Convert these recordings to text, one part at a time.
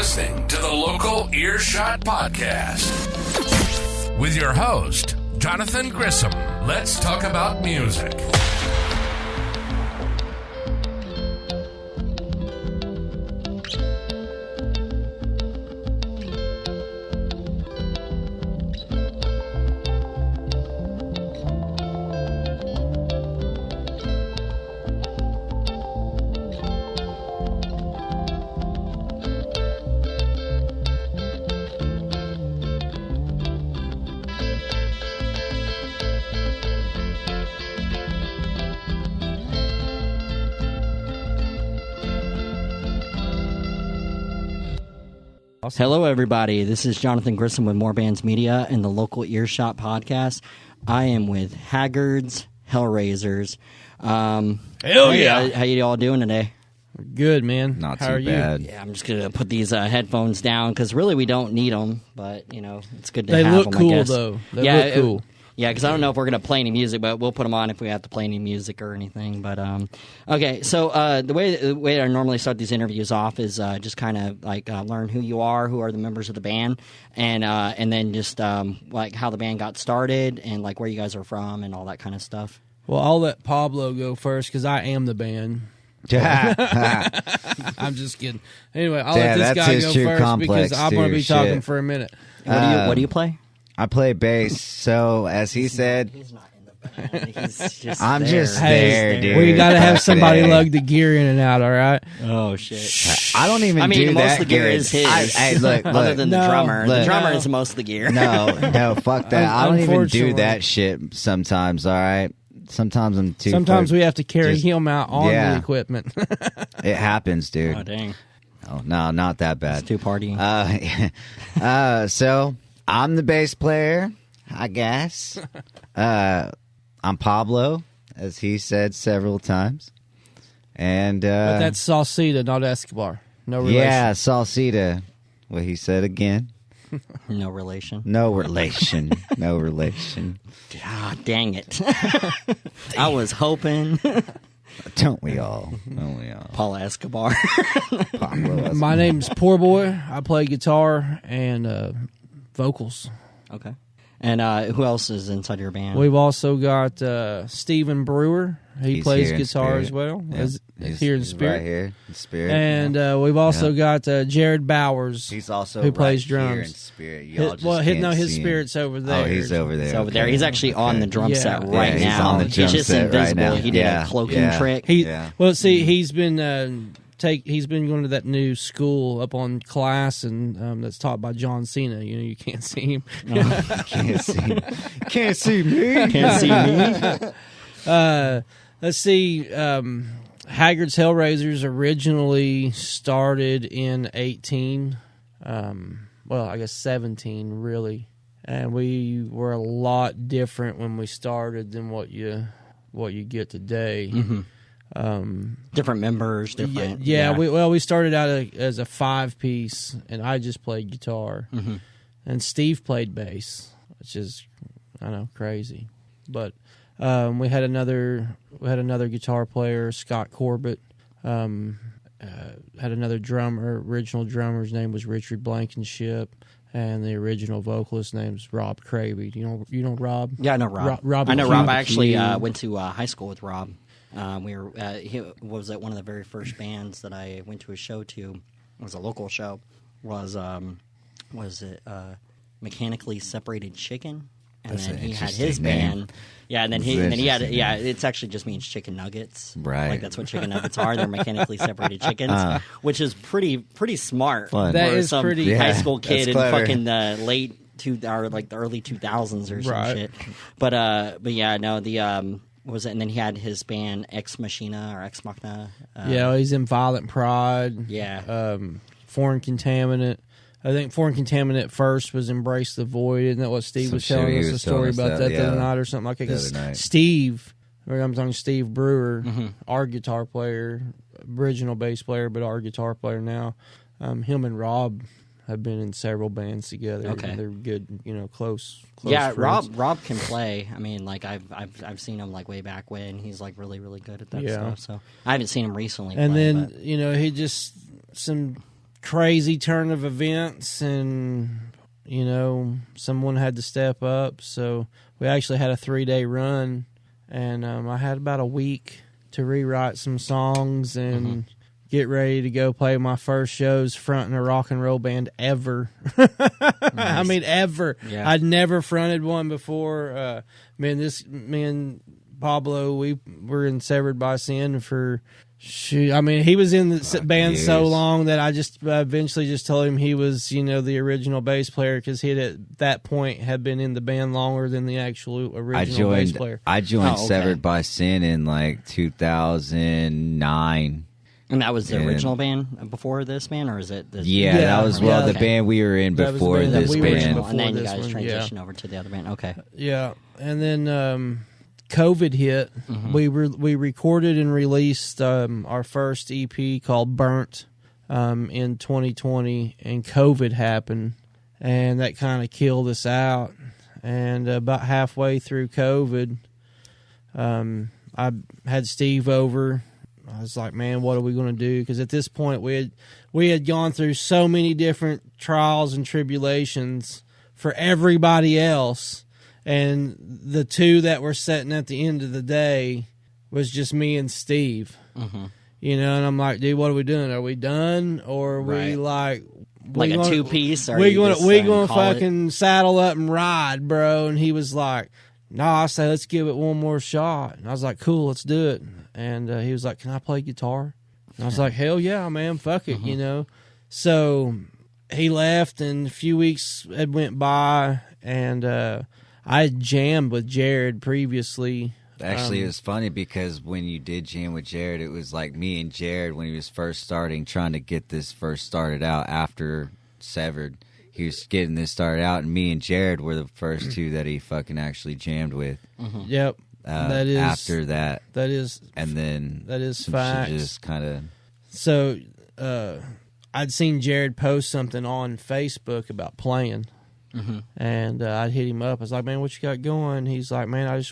listening to the Local Earshot Podcast with your host, Johnathan Grissom. Let's talk about music. Hello, everybody. This is Johnathan Grissom with Morebands Media and the Local Earshot Podcast. I am with Haggardz Hellraizerz. Hell yeah! How you all doing today? Good, man. Not How too are bad. you? Yeah, I'm just gonna put these headphones down because really we don't need them, but you know it's good to They have look them. cool, I guess. though. They yeah, look cool. Yeah, because I don't know if we're going to play any music, but we'll put them on if we have to play any music or anything. But okay, so the way I normally start these interviews off is just kind of like learn who you are, who are the members of the band, and then just like how the band got started and like where you guys are from and all that kind of stuff. Well, I'll let Pablo go first because I am the band. I'm just kidding. Anyway, I'll let this guy go first because I'm going to be talking for a minute. What do you play? I play bass, so as he said, He's not in the band. He's just I'm there. just Hey, there, dude. we got to have somebody Hey. lug the gear in and out, all right? Oh shit! I don't even do most that of the gear good. is his. Hey, look, Other than the No, drummer, look. the drummer No. is most of the gear. no, fuck that. I don't even do Unfortunately. that shit sometimes, all right? Sometimes I'm too... Sometimes we have to carry just- him out on yeah. the equipment. It happens, dude. Oh dang! Oh, no, not that bad. It's too party. So, I'm the bass player, I guess. I'm Pablo, as he said several times. And But that's Salsita, not Escobar. No relation. yeah, Salsita. What he said again. No relation. No relation. No relation. Ah, dang it! I was hoping. Don't we all? Don't we all? Paul Escobar. Pablo. My name's Poorboy. I play guitar and vocals. Okay. And who else is inside your band? We've also got Stephen Brewer. He He's plays here in guitar spirit. as well. Yeah. He's here in He's spirit. Right here in spirit. And we've also got Jared Bowers. he's also who plays right here drums. in spirit. Y'all just Well, can't his see him. spirit's over there. Oh, he's over there. He's over Okay. there. He's actually on the drum Yeah. set Yeah, right he's now. on the drum he's just set right invisible. now. He did Yeah, a cloaking yeah. trick. Yeah. Well, see, he's been he's been going to that new school up on Class, and that's taught by John Cena. You know, you can't see him. Can't see. Can't see me. Can't see me. Let's see. Haggardz Hellraizerz originally started in 18. Well, I guess 17, really. And we were a lot different when we started than what you get today. Different members, different. Yeah. We started out as a 5-piece, and I just played guitar, and Steve played bass, which is, I know, crazy. But we had another guitar player, Scott Corbett. Had another drummer, original drummer. His name was Richard Blankenship, and the original vocalist name was Rob Cravey. You know Rob? Yeah, I know Rob. Rob I know Q. Rob. I actually Q. went to high school with Rob. We were he was at one of the very first bands that I went to a show to. It was a local show. Was it Mechanically Separated Chicken? And That's then an he had interesting his name. band. Yeah, and then he had it's actually just means chicken nuggets. Right. Like that's what chicken nuggets are. They're mechanically separated chickens, which is pretty smart. Fun. That for is some pretty- high Yeah, school kid that's in clever. fucking the the early 2000s or some Right. shit. But yeah, no, the what was it? And then he had his band Ex Machina or Ex Machina. He's in Violent Pride. Yeah. Foreign Contaminant. I think Foreign Contaminant first was Embrace the Void. Isn't that what Steve Some was shit telling he us a was story telling us about that, the other yeah. night or something like that? The 'Cause other night. Steve, I'm talking Steve Brewer, our guitar player, original bass player, but our guitar player now. Him and Rob have been in several bands together. Okay. They're good, close Yeah, friends. Rob can play. I mean, like I've seen him like way back when. He's like really really good at that Yeah. stuff. So I haven't seen him recently. And play, then but- he just some crazy turn of events, and someone had to step up. So we actually had a 3-day run, and I had about a week to rewrite some songs and get ready to go play my first shows fronting a rock and roll band ever. I mean, ever. Yeah. I'd never fronted one before. Me and Pablo, we were in Severed by Sin for... I mean, he was in the band so long that I just eventually just told him he was, the original bass player, because he at that point had been in the band longer than the actual original bass player. I joined Severed by Sin in like 2009. And that was the original band before this band, or is it? That was the band we were in before this band. And then you guys transitioned over to the other band. Okay. Yeah, and then COVID hit. We recorded and released our first EP called Burnt in 2020, and COVID happened, and that kind of killed us out. And about halfway through COVID, I had Steve over. I was like, man, what are we going to do? Because at this point, we had gone through so many different trials and tribulations for everybody else. And the two that were sitting at the end of the day was just me and Steve. And I'm like, dude, what are we doing? Are we done? Or are we like a two-piece? We're going to fucking saddle up and ride, bro. And he was like, no, I say, let's give it one more shot. And I was like, cool, let's do it. And he was like, can I play guitar? And I was like, hell yeah, man, fuck it, So he left, and a few weeks had went by, and I had jammed with Jared previously. Actually, it was funny because when you did jam with Jared, it was like me and Jared when he was first starting, trying to get this first started out after Severed. He was getting this started out, and me and Jared were the first two that he fucking actually jammed with. Yep. That is after that. That is, and then that is some facts. shit just kind of. So, I'd seen Jared post something on Facebook about playing, and I'd hit him up. I was like, "Man, what you got going?" He's like, "Man, I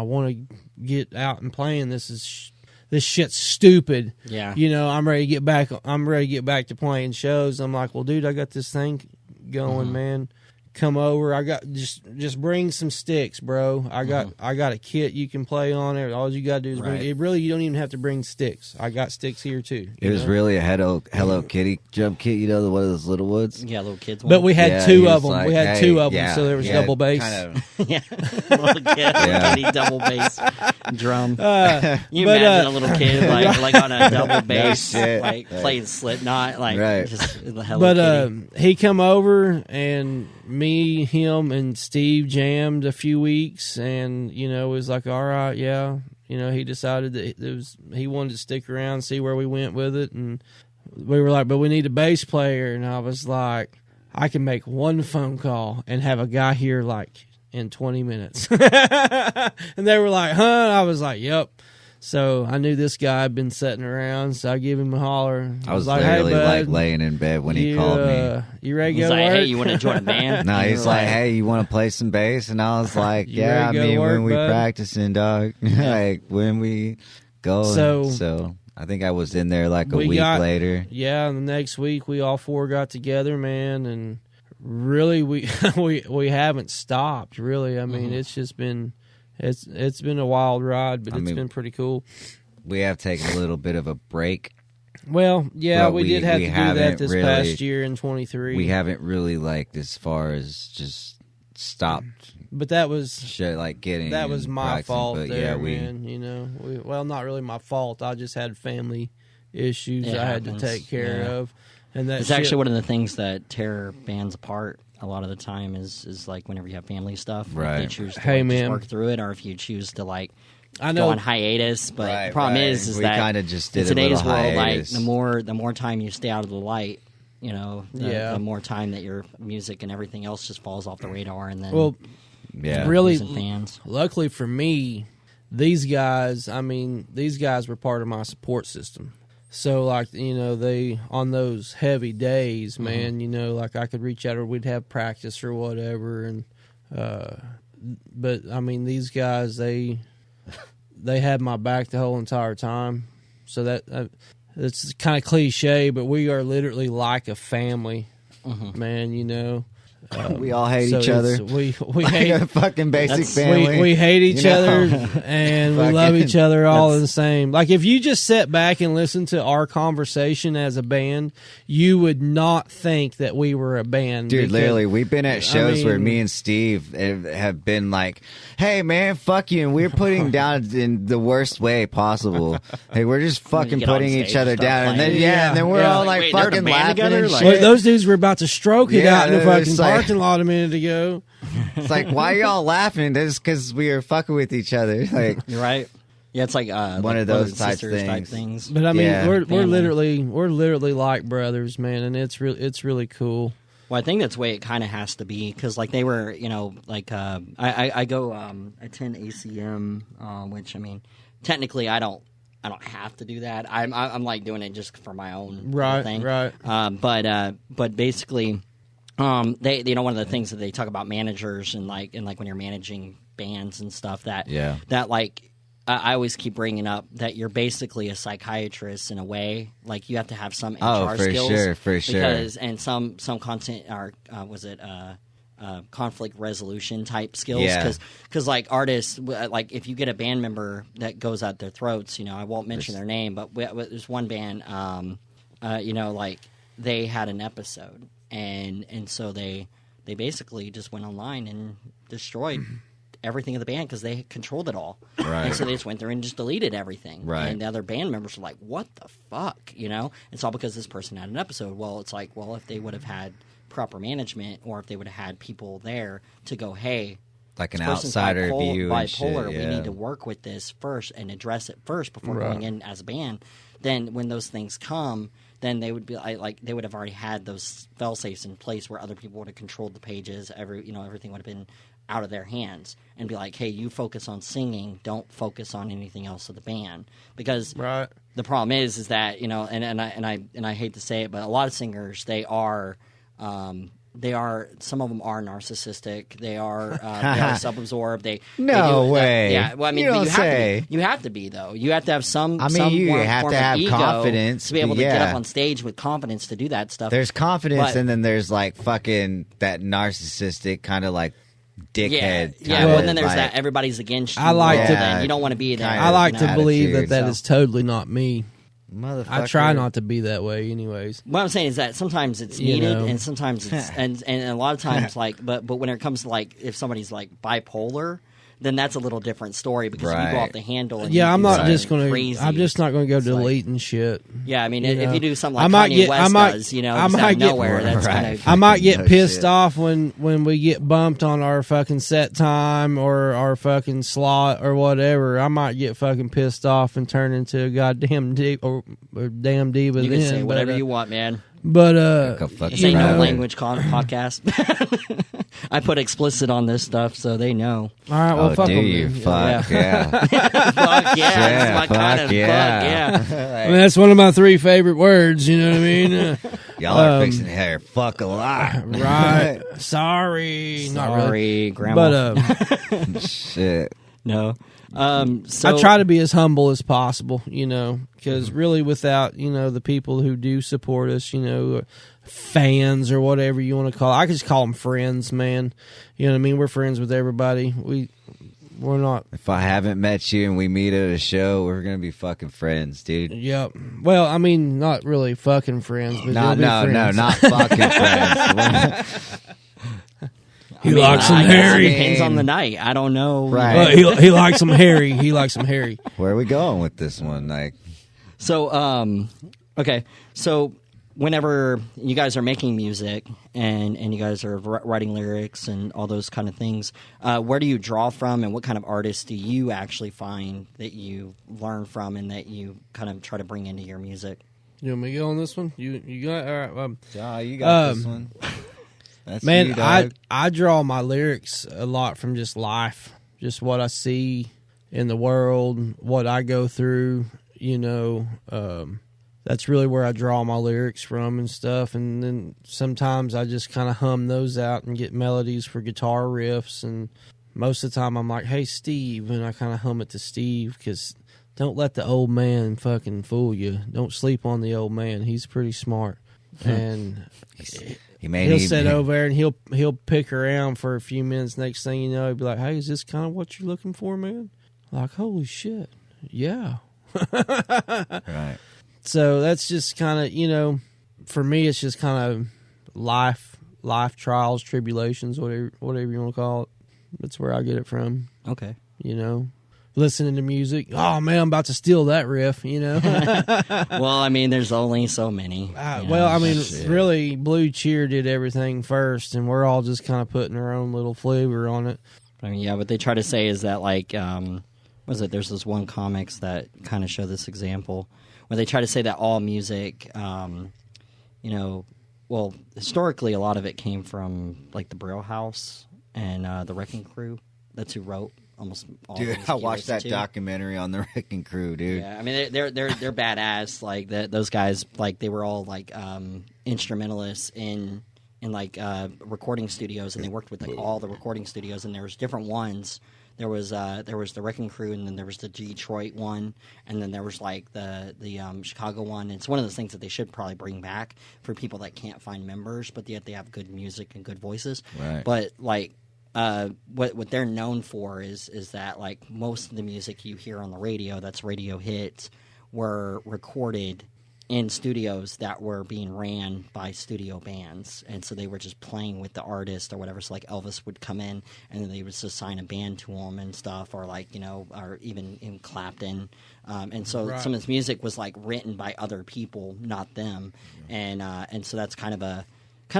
want to get out and playing. This shit's stupid. Yeah, I'm ready to get back. I'm ready to get back to playing shows." I'm like, "Well, dude, I got this thing going, man. Come over. I got just bring some sticks, bro. I got a kit you can play on it. All you gotta do is bring it. Really, you don't even have to bring sticks. I got sticks here too." It was really a Hello Kitty jump kit, one of those little ones. Yeah, little kids. But we had two of them. Like, we had two of them, so there was double bass. Yeah, little kitty double bass drum. You imagine a little kid like on a double bass, playing Slipknot, just the Hello Kitty. He come over, and me, him, and Steve jammed a few weeks, and it was like, all right, yeah. He decided that he wanted to stick around, see where we went with it, and we were like, but we need a bass player, and I was like, I can make one phone call and have a guy here in 20 minutes. And they were like, huh? I was like, yep. So I knew this guy had been sitting around, so I gave him a holler. I was literally hey, bud, laying in bed when he called me. You ready to go to work? Hey, you want to join a band? No, he's like, hey, you want to play some bass? And I was like, yeah, when we practicing, dog. When we go. So I think I was in there a week later. Yeah, and the next week we all four got together, man, and really we haven't stopped, really. I mean, it's just been... It's been a wild ride, but it's been pretty cool. We have taken a little bit of a break. Well, yeah, we did have to do that this past year in 23. We haven't really as far as just stopped. But that was getting that was my fault. But there, man. Well, not really my fault. I just had family issues I had to take care of, and that's actually one of the things that tear bands apart. A lot of the time is whenever you have family stuff, right? If you choose to just work through it, or if you choose to go on hiatus. But the problem is we that kind of just did in today's a little world, hiatus. the more time you stay out of the light, the more time that your music and everything else just falls off the radar, and then really fans. Luckily for me, these guys were part of my support system. So, they, on those heavy days, man, I could reach out, or we'd have practice or whatever. And, but, these guys, they had my back the whole entire time. So it's kind of cliche, but we are literally like a family, man. You know, we all hate so each other. We Like hate a fucking basic family. we hate each other, and we love each other all That's- the same. Like if you just sat back and listened to our conversation as a band, you would not think that we were a band. Dude, because- literally, we've been at shows where mean- me and Steve have been like, "Hey, man, fuck you," and we're putting down in the worst way possible. Hey, we're just fucking get on putting stage each other and start down, and then playing. and then we're Yeah. all like Wait, they're in a fucking band laughing together? and Like- shit. Well, those dudes were about to stroke it Yeah, out in the it's fucking like- parking lot a minute ago. It's like, why are y'all laughing? That's because we are fucking with each other. Like, You're right. Yeah, it's like One of those type things. But I mean, Yeah. we're Family. literally like brothers, man, and it's really cool. Well, I think that's the way it kind of has to be because, like, they were, you know, like I go attend ACM, which I mean, technically, I don't have to do that. I'm like doing it just for my own Right, thing. right. But basically, they one of the things that they talk about managers and like when you're managing bands and stuff that like. I always keep bringing up that you're basically a psychiatrist in a way. Like you have to have some HR skills. For sure. Because and some content are conflict resolution type skills. Yeah. Because like artists, like if you get a band member that goes out their throats, you know, I won't mention their name, but there's one band, you know, like they had an episode, and so they basically just went online and destroyed everything of the band because they controlled it all. Right. And so they just went through and just deleted everything. Right. And the other band members were like, what the fuck? You know? It's all because this person had an episode. Well, it's like, well, if they would have had proper management or if they would have had people there to go, hey, like an this person's outsider view and bipolar, shit, we yeah. need to work with this first and address it first before Right. going in as a band. Then when those things come, then they would be like they would have already had those fail safes in place where other people would have controlled the pages. Everything would have been out of their hands and be like, hey, you focus on singing, don't focus on anything else of the band. Because Right. the problem is that, you know, and I hate to say it, but a lot of singers, they are some of them are narcissistic. They are self-absorbed. No way. Yeah. Well, I mean, You but don't say. you have to be though. You have to have some. I mean, some you form have to of have ego confidence, to be able to get yeah. up on stage with confidence to do that stuff. There's confidence, But- and then there's like fucking that narcissistic kind of like dickhead. Yeah. kinda, Well, and then there's like, that everybody's against you. I like well, to- then you don't want to be there. kinda I like you to know? believe attitude, that so- is totally not me. motherfucker. I try not to be that way, anyways. What I'm saying is that sometimes it's You needed, know. and sometimes it's and a lot of times like, but when it comes to like if somebody's like bipolar, then that's a little different story because if you go Right. off the handle. And Yeah, you I'm do not something just gonna. Crazy, I'm just not gonna go it's like- deleting shit. Yeah, I mean, You if know. you do something I like might Kanye get- West I might- does, you know, I just out might of get- nowhere, that's Right. kind of. I might get No pissed shit. off when we get bumped on our fucking set time or our fucking slot or whatever. I might get fucking pissed off and turn into a goddamn diva or damn diva. You can then, say whatever but, you want, man. But Go fuck This you ain't no know. language podcast. I put explicit on this stuff, so they know. all right, well, Oh, fuck do 'em you? then. Fuck yeah. Fuck yeah, Yeah, that's my kind of fuck yeah. fuck yeah. I mean, that's one of my 3 favorite words. You know what I mean? Y'all are fixing hair. Fuck a lot. Right. Sorry. Not really. Sorry, grandma. But Shit. no. So I try to be as humble as possible, you know, because really without, you know, the people who do support us, you know, fans or whatever you want to call it. I could just call them friends, man. You know what I mean? We're friends with everybody. We're not. If I haven't met you and we meet at a show, we're gonna be fucking friends, dude. Yep. Well, I mean, not really fucking friends, but No, we'll be friends. not fucking friends. He likes some I guess hairy. It depends on the night. I don't know. Right. Well, he likes some hairy. He likes some hairy. Where are we going with this one? Like, So, okay. So, whenever you guys are making music and you guys are writing lyrics and all those kind of things, where do you draw from, and what kind of artists do you actually find that you learn from and that you kind of try to bring into your music? You want me to go on this one? You got all right. you got this one. That's Man, you, dog. I draw my lyrics a lot from just life, just what I see in the world, what I go through, you know. That's really where I draw my lyrics from and stuff. And then sometimes I just kind of hum those out and get melodies for guitar riffs. And most of the time I'm like, hey, Steve, and I kind of hum it to Steve because don't let the old man fucking fool you. Don't sleep on the old man. He's pretty smart. And he'll sit over there and he'll pick around for a few minutes. Next thing you know, he'll be like, hey, is this kind of what you're looking for, man? Like, holy shit. Yeah. Right. So that's just kind of, you know, for me, it's just kind of life trials, tribulations, whatever you want to call it. That's where I get it from. Okay. You know, listening to music. Oh, man, I'm about to steal that riff, you know. Well, I mean, there's only so many. Well, I mean, really, Blue Cheer did everything first, and we're all just kind of putting our own little flavor on it. I mean, yeah, what they try to say is that, like, there's this one comics that kind of show this example where they try to say that all music, you know, well, historically, a lot of it came from, like, the Brill House and the Wrecking Crew. That's who wrote almost all dude, the music I watched that to. documentary on the Wrecking Crew, dude. Yeah, I mean, they're badass. Like, those guys, like, they were all, like, instrumentalists in like, recording studios, and they worked with, like, all the recording studios, and there was different ones. There was the Wrecking Crew, and then there was the Detroit one, and then there was like the Chicago one. It's one of those things that they should probably bring back for people that can't find members, but yet they have good music and good voices. Right. But like what they're known for is that like most of the music you hear on the radio, that's radio hits, were recorded in studios that were being ran by studio bands, and so they were just playing with the artist or whatever. So like Elvis would come in and then they would just assign a band to him and stuff, or like, you know, or even in Clapton, and so some of this music was like written by other people, not them, and so that's kind of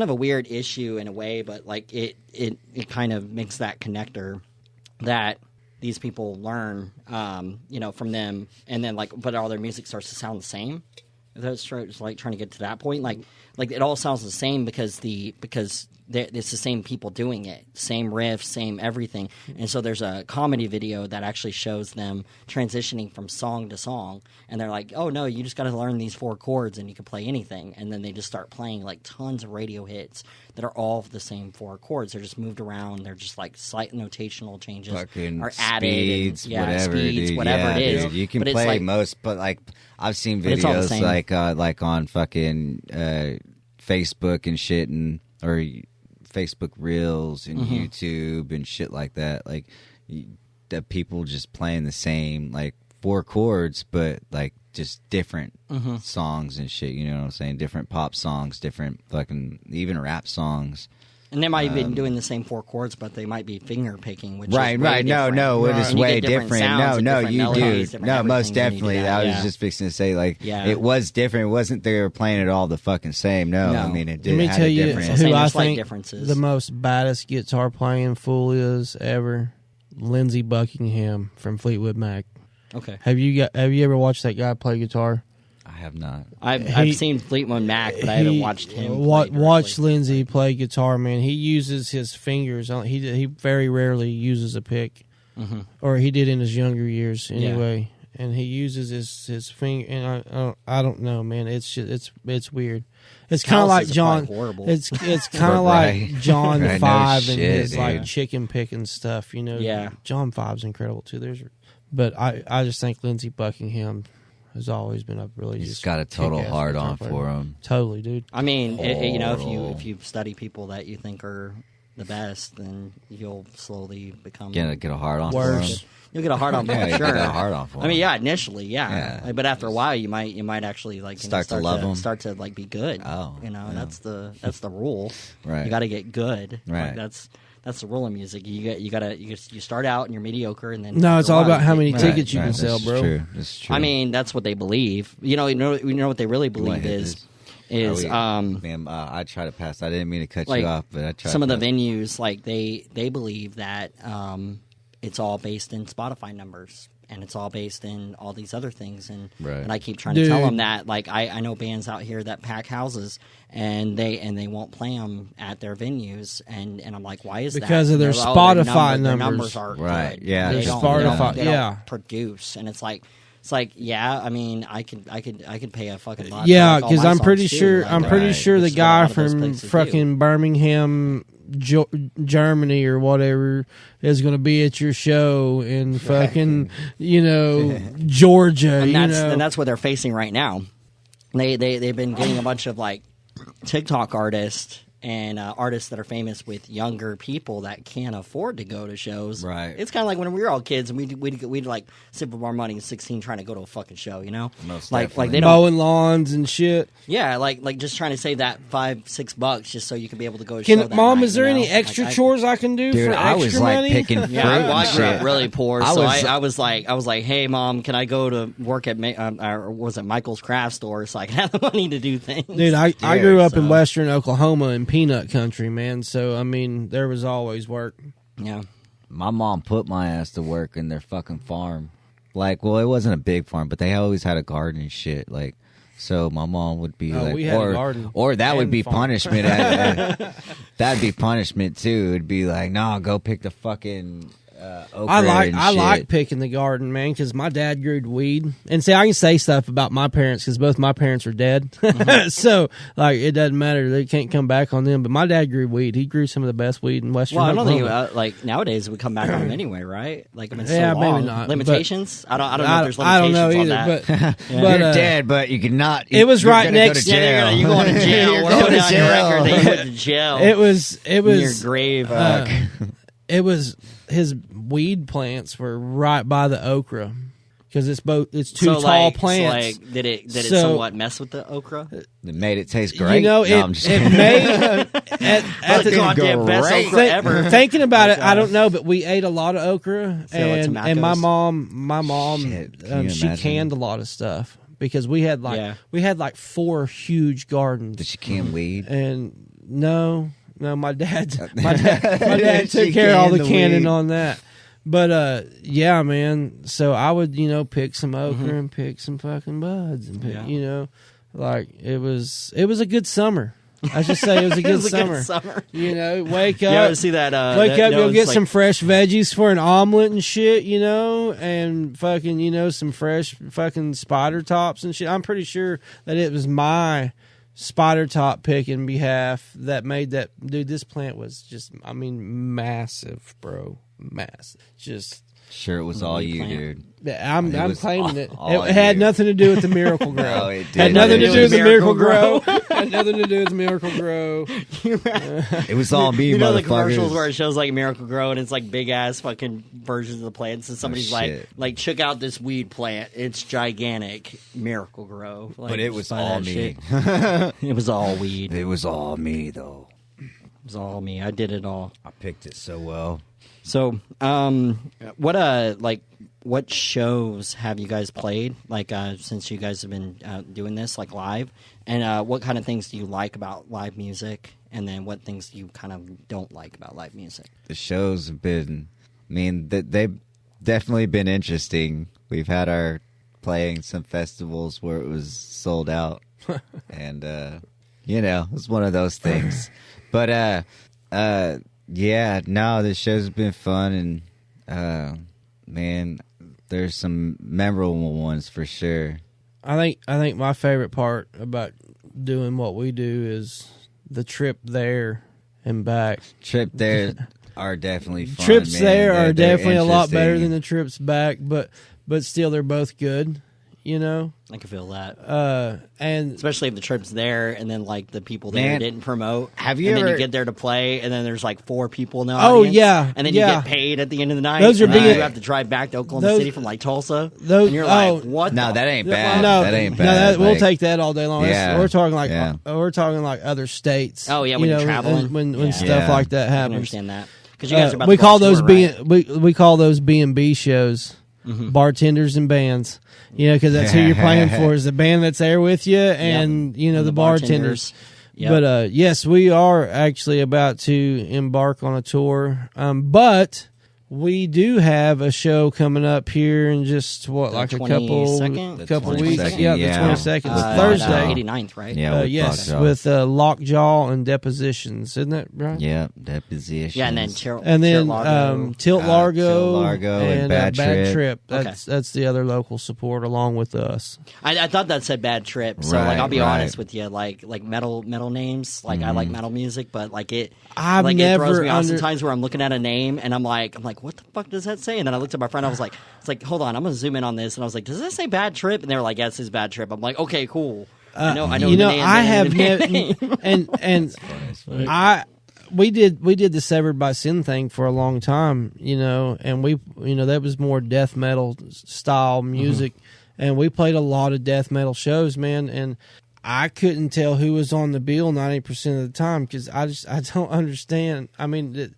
a weird issue in a way, but like it kind of makes that connector that these people learn, you know, from them, and then like, but all their music starts to sound the same. That's like trying to get to that point. Like it all sounds the same because it's the same people doing it, same riffs, same everything. And so there's a comedy video that actually shows them transitioning from song to song, and they're like, "Oh no, you just got to learn these 4 chords, and you can play anything." And then they just start playing like tons of radio hits that are all the same 4 chords. They're just moved around. They're just like slight notational changes fucking are added. Speeds, and, whatever, speeds, dude. whatever yeah, it is. Dude, you can but play like, most, but like I've seen it's all the videos same. like on fucking Facebook and shit, or Facebook Reels and YouTube and shit like that. Like that people just playing the same like 4 chords, but like just different songs and shit. You know what I'm saying? Different pop songs, different fucking even rap songs. And they might have been doing the same 4 chords, but they might be finger picking, which right, is way right. different. No, it is And you way get different different. sounds and No, different you melodies, do. different No, most everything when you do definitely. that, I was yeah. just fixing to say, like, Yeah. it was different. It wasn't they were playing it all the fucking same. No. I mean, it did Let me have tell a you different. Saying who I there's slight think differences. the most baddest guitar playing fool is ever. Lindsey Buckingham from Fleetwood Mac. Okay. Have you ever watched that guy play guitar? I have not. I've seen Fleetwood Mac, but I haven't watched him. Watch Lindsey play guitar, man. He uses his fingers. He very rarely uses a pick, or he did in his younger years anyway. And he uses his finger. And I don't know, man. It's weird. It's kind of like John. It's kind of like John Right, no 5 and shit, his dude. like chicken picking stuff. You know. Yeah. John 5's incredible too. But I just think Lindsey Buckingham has always been a really He's got a total kick-ass hard guitar on player. for him. Totally, dude. I mean, you know, if you study people that you think are the best, then you'll slowly become Get a hard on Worse. for him. You'll get a hard on for Yeah, him, you sure. get a hard on for I mean, him. yeah, initially, yeah. Yeah. But after a while, you might actually like Start to love 'em. start to like be good. Oh, you know, yeah. that's the rule. Right. You got to get good. Right. Like, that's the rule of music. You start out and you're mediocre, and then No, it's after a all while, about you how get many good. tickets you can This sell, is bro. True. This is true. I mean, that's what they believe. You know what they really believe is Ma'am, I try to pass. I didn't mean to cut like you off, but I tried. some of the venues, like they believe that it's all based in Spotify numbers, and it's all based in all these other things, and Right. and I keep trying to tell them that, like, I know bands out here that pack houses, and they won't play them at their venues, and I'm like, why is that? Because of their And they're, Spotify their numbers. aren't Right, good. yeah, They their don't- Spotify- they don't yeah. produce, and it's like, yeah, I mean, I could pay a fucking lot. Yeah, because because I'm pretty sure the Right. guy Which is what a lot of those from places do. fucking Birmingham Germany or whatever is going to be at your show in fucking, Georgia. And that's what they're facing right now. They've been getting a bunch of like TikTok artists and artists that are famous with younger people that can't afford to go to shows. Right. It's kind of like when we were all kids and we'd like sip up our money at 16 trying to go to a fucking show, Most like definitely. they don't. Mowing lawns and shit. Yeah, like just trying to save that $5-6 just so you can be able to go to a show. That Mom, night, is there any extra chores I can do Dude, for I extra was like money? picking fruit. Yeah, I and grew up shit. really poor, I so was- I was like, hey mom, can I go to work at or was it Michael's craft store so I can have the money to do things? Dude, I grew up in so- western Oklahoma in peanut country, man. So, I mean, there was always work. Yeah. My mom put my ass to work in their fucking farm. Like, well, it wasn't a big farm, but they always had a garden and shit. Like, so my mom would be like, we had a garden or that would and be farm. punishment. That'd be punishment too. It'd be like, no, go pick the fucking okra and I shit. like picking the garden, man, because my dad grew weed. And see, I can say stuff about my parents because both my parents are dead. So, like, it doesn't matter. They can't come back on them. But my dad grew weed. He grew some of the best weed in western Well, I don't Oklahoma. think like nowadays it would come back on them anyway, right? Like if it's Yeah, so maybe long. not, Limitations? I don't know if there's limitations I don't know on either, that. but You're but dead, but you cannot. it was you're right gonna next- Go to Yeah, jail. you going to jail. You're We're going putting to on your jail. record that you went to jail. it was in your grave. it was his weed plants were right by the okra because it's two so, tall like, plants. So, like, did it So- somewhat mess with the okra? It made it taste great. No, I'm just it kidding. made at That's the the goddamn best great. okra ever. Thinking about it, I don't know, but we ate a lot of okra, So it's and my Macos? mom, Shit, can you she imagine? canned a lot of stuff because we had like 4 huge gardens. Did she can weed? And no, my dad took She care of all canned the the canning weed. on that. But yeah, man. So I would pick some okra and pick some fucking buds and pick, like it was a good summer. I should say it was a It good was a summer. good summer. Wake You up. ever see that? Wake up, go it's get like- some fresh veggies for an omelet and shit, and fucking, some fresh fucking spider tops and shit. I'm pretty sure that it was my spider top picking behalf that made that. Dude, this plant was just, massive, bro. Massive. Just. Sure, it was all you, plant. dude. I'm was claiming it. all It had you. nothing to do with the Miracle Grow. Oh, it did. Had nothing to do with the Miracle Miracle Grow. Had nothing to do with the Miracle Grow. It was all me, You know the motherfuckers. commercials where it shows like Miracle Grow and it's like big ass fucking versions of the plants and somebody's shit. like check out this weed plant, it's gigantic, Miracle Grow. Like, But it was just buy all that me. shit. It was all weed. It was all me, though. It was all me. I did it all. I picked it so well. So, what shows have you guys played? Like, since you guys have been doing this, like live, and what kind of things do you like about live music? And then what things you kind of don't like about live music? The shows have been, they've definitely been interesting. We've had our playing some festivals where it was sold out, and it's one of those things. But yeah, no, the show's been fun, and man, there's some memorable ones for sure. I think my favorite part about doing what we do is the trip there and back. Trip there are definitely fun. Trips man. there are They're definitely a lot better interesting. than the trips back, but still they're both good, I can feel that, and especially if the trip's there, and then like the people there Man, didn't promote. have you and then ever- you get there to play, and then there's like 4 people in the Oh, audience. yeah, and then yeah. you get paid at the end of the night. Those are and then being- you have to drive back to Oklahoma those- City from like Tulsa. those- and you're oh, like, what? No, the that ain't fuck? bad. no, that ain't no, bad. we'll Like, take that all day long. That's- Yeah, we're talking like other states. Oh yeah, when you're traveling, when Yeah. stuff Yeah. like that I can happens. understand that because you guys are about we to go call on those tour, B right? we call those B&B shows, bartenders and bands. Because that's who you're playing for, is the band that's there with you, and And the bartenders. Yep. But yes, we are actually about to embark on a tour. But We do have a show coming up here in just like a couple 22nd? weeks. Yeah, the 22nd, Thursday. 89th, right? Yeah, yes, with LOCKJAW and DISPOSITIONS, isn't that right? Yeah, Depositions. Yeah, and then Tilt Largo, and Bad Trip. That's the other local support along with us. I thought that said Bad Trip. So I'll be honest with you, like metal names. Like I like metal music, but it throws me off sometimes where I'm looking at a name and I'm like, what the fuck does that say? And then I looked at my friend. I was like, hold on, I'm gonna zoom in on this. And I was like, does that say Bad Trip? And they were like, yes, it's Bad Trip. I'm like, okay, cool. I know. I have never, and we did the Severed by Sin thing for a long time, and we, that was more death metal style music, and we played a lot of death metal shows, man, and I couldn't tell who was on the bill 90% of the time because I don't understand. I mean,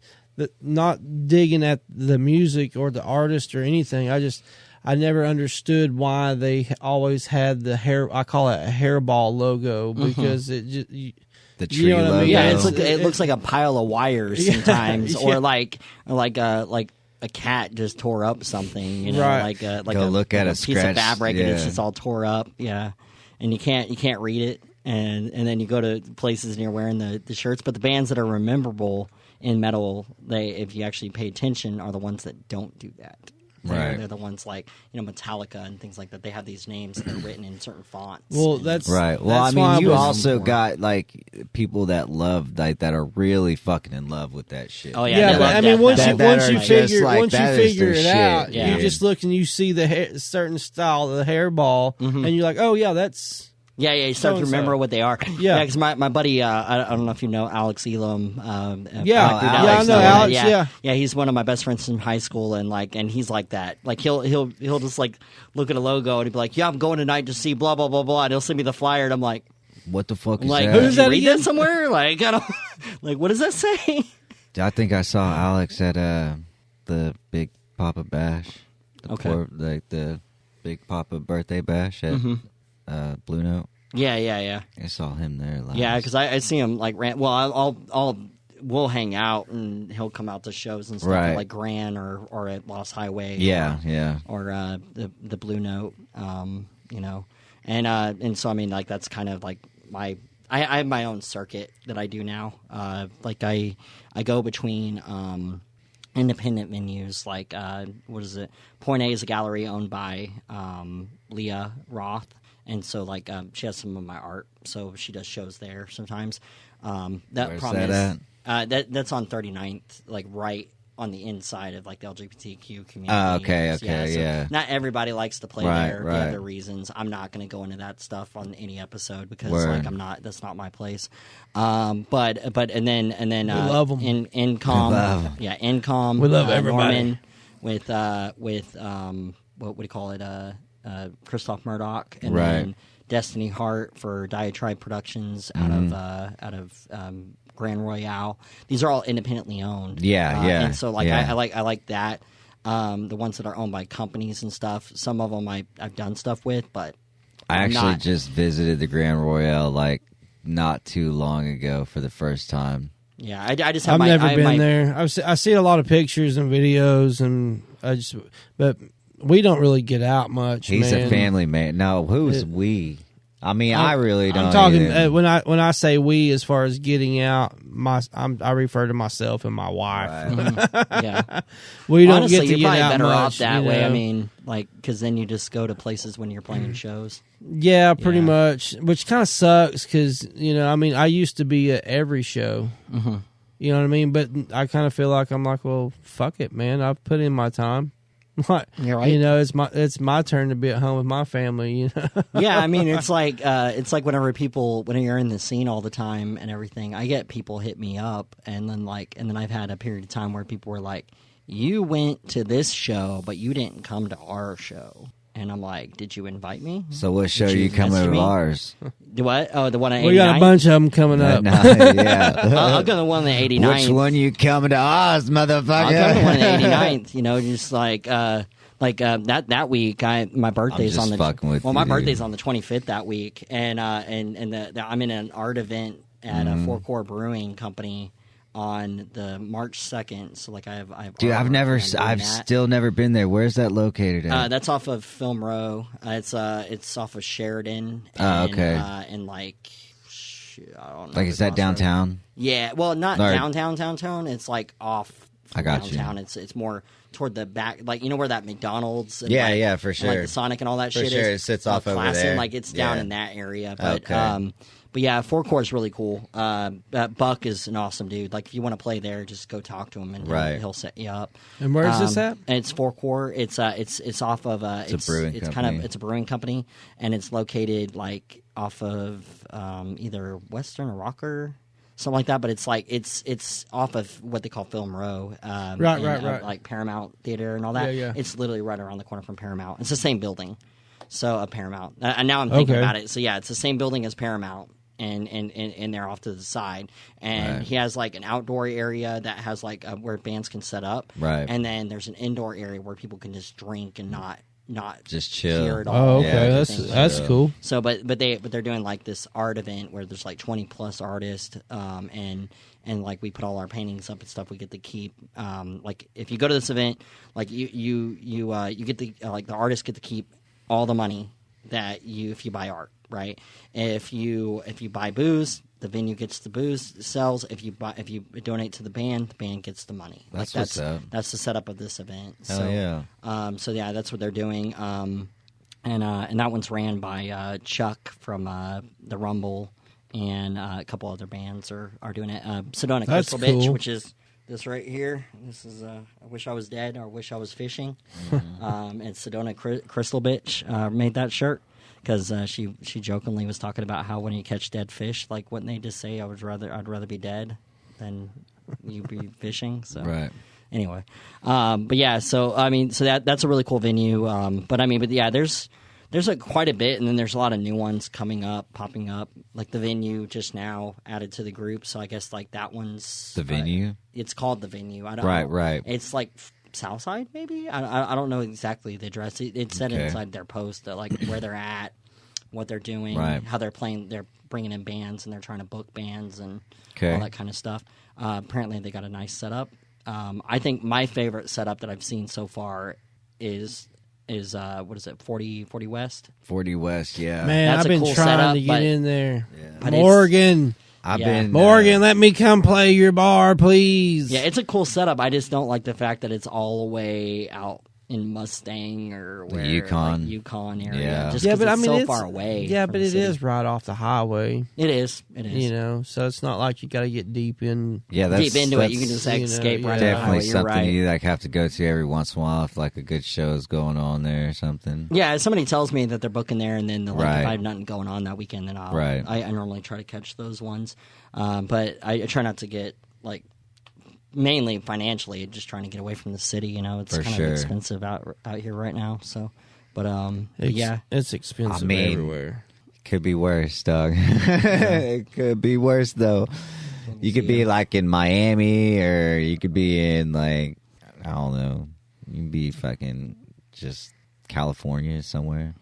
not digging at the music or the artist or anything. I never understood why they always had the hair. I call it a hairball logo because it just. The tree logo. I mean? Yeah, it looks like a pile of wires sometimes, or like a cat just tore up something, right. like a look at a piece scratch, of fabric and it's just all tore up, and you can't read it, and then you go to places and you're wearing the shirts, but the bands that are memorable in metal, if you actually pay attention, are the ones that don't do that. They're the ones like Metallica and things like that. They have these names that are written in certain fonts. Well, that's right. Well, I mean, you also got people that love that are really fucking in love with that shit. Oh yeah, but I mean, once you figure it out, yeah. you just look and you see the certain style of the hairball, and you're like, oh yeah, that's. Yeah, you start to remember what they are. Yeah, because my buddy, I don't know if you know Alex Elam. I know Alex. Yeah, he's one of my best friends from high school, and he's like that. Like he'll just look at a logo and he'll be like, yeah, I'm going tonight to see blah blah blah blah, and he'll send me the flyer, and I'm like, what the fuck is that? Who's that? Read that somewhere? Like I don't what does that say? I think I saw Alex at the Big Papa Bash. The Big Papa birthday bash at. Blue Note. Yeah. I saw him there. Yeah, because I see him we'll hang out and he'll come out to shows and stuff like Grand or at Lost Highway. Or the Blue Note. And so I mean that's kind of like I have my own circuit that I do now. I go between independent venues like what is it? Point A is a gallery owned by Leah Roth. And so, she has some of my art, so she does shows there sometimes. Where's that at? That's on 39th, right on the inside of the LGBTQ community. Oh, okay, yeah. Not everybody likes to play there. They have their reasons. I'm not going to go into that stuff on any episode because I'm not. That's not my place. But and then we love them. Incom, Incom. We love everybody. Norman with what do you call it? Christoph Murdoch, and then Destiny Hart for Diatribe Productions out of Grand Royale. These are all independently owned. And so I like that. The ones that are owned by companies and stuff. Some of them I've done stuff with, but I actually just visited the Grand Royale not too long ago for the first time. Yeah, I just have I've never been there. I see a lot of pictures and videos, and but we don't really get out much. He's a family man. No, who's we? I mean, I really don't. I'm talking when I say we, as far as getting out, I refer to myself and my wife. Right. Yeah, we don't honestly, get to you're get probably out better much, off that way. I mean, because then you just go to places when you're playing shows. Yeah, pretty much. Which kind of sucks because I used to be at every show. Mm-hmm. You know what I mean? But I kind of feel like I'm like, well, fuck it, man. I've put in my time. You're right. It's my turn to be at home with my family. Yeah, I mean, it's like whenever you're in the scene all the time and everything, I get people hit me up, and then I've had a period of time where people were like, "You went to this show, but you didn't come to our show." And I'm like, did you invite me? So what show are you coming to ours? What? Oh, the one at 89? We got a bunch of them coming up. Yeah. I'll go to the one at 89. Which one you coming to ours, motherfucker? I'll go to the one at 89th. Just that week. My birthday's on the birthday's on the 25th that week, and I'm in an art event at a Four Core Brewing Company. on the March 2nd. So like I have Dude, I've still never been there. Where's that located at? That's off of Film Row. It's off of Sheridan. Oh, okay. And like, I don't know. Like, is that downtown? Yeah. Well, not downtown. It's like off. I got downtown. It's more toward the back, like you know where that McDonald's. And yeah, for sure. And like the Sonic and all that shit. For sure, is, it sits off over there. Like it's down in that area. But okay. But yeah, Four Core is really cool. Buck is an awesome dude. Like if you want to play there, just go talk to him and he'll set you up. And where is this at? And it's Four Core. It's off of it's a brewing company. It's a brewing company, and it's located like off of either Western or Rocker. Something like that, but it's like it's off of what they call Film Row, right. Like Paramount Theater and all that. Yeah. It's literally right around the corner from Paramount. It's the same building, so Paramount. And now I'm thinking about it. So yeah, it's the same building as Paramount, and they're off to the side. And he has like an outdoor area that has like where bands can set up, right? And then there's an indoor area where people can just drink and not just chill. Here at all. Oh, okay, that's cool. So, but they're doing like this art event where there's like 20 plus artists, and like we put all our paintings up and stuff. We get to keep, like if you go to this event, like you get the like the artists get to keep all the money that if you buy art, right? If you buy booze, the venue gets the booze, sells. If you donate to the band gets the money. That's what's up. That's the setup of this event. Hell yeah. So yeah, that's what they're doing. And that one's ran by Chuck from the Rumble, and a couple other bands are doing it. Sedona Crystal cool. Bitch, which is this right here. This is I Wish I Was Dead or I Wish I Was Fishing. And Sedona Crystal Bitch made that shirt. Because she jokingly was talking about how when you catch dead fish, like wouldn't they just say I'd rather be dead than you be fishing? So right. Anyway, but yeah, so I mean, so that's a really cool venue. But yeah, there's like quite a bit, and then there's a lot of new ones popping up. Like the venue just now added to the group, so I guess like that one's the venue. It's called the venue. I don't know. Right. It's like Southside, maybe. I don't know exactly the address. It said inside their post that like where they're at, what they're doing, how they're playing. They're bringing in bands and they're trying to book bands and all that kind of stuff. Apparently, they got a nice setup. I think my favorite setup that I've seen so far is what is it? 40 West. 40 West, yeah. Man, that's I've been cool trying setup, to get in there. Yeah. Morgan. Morgan, let me come play your bar, please. Yeah, it's a cool setup. I just don't like the fact that it's all the way out in Mustang or where, Yukon. like, Yukon area. Yeah. Just but it's so it's far away. Yeah, from but the it city. is right off the highway. It is. You know, so it's not like you got to get deep in. Yeah, that's, deep into it. You can just escape right definitely on the highway. You're something right. you like have to go to every once in a while if like a good show is going on there or something. Yeah, if somebody tells me that they're booking there, and then if Right. I have nothing going on that weekend, then I'll. Right. I normally try to catch those ones, but I try not to get like. Mainly financially, just trying to get away from the city. You know, it's For kind sure. of expensive out here right now. So, but yeah, It's expensive I mean, everywhere. Could be worse, dog. It could be worse though. You could be like in Miami, or you could be in like I don't know. You could be fucking just California somewhere.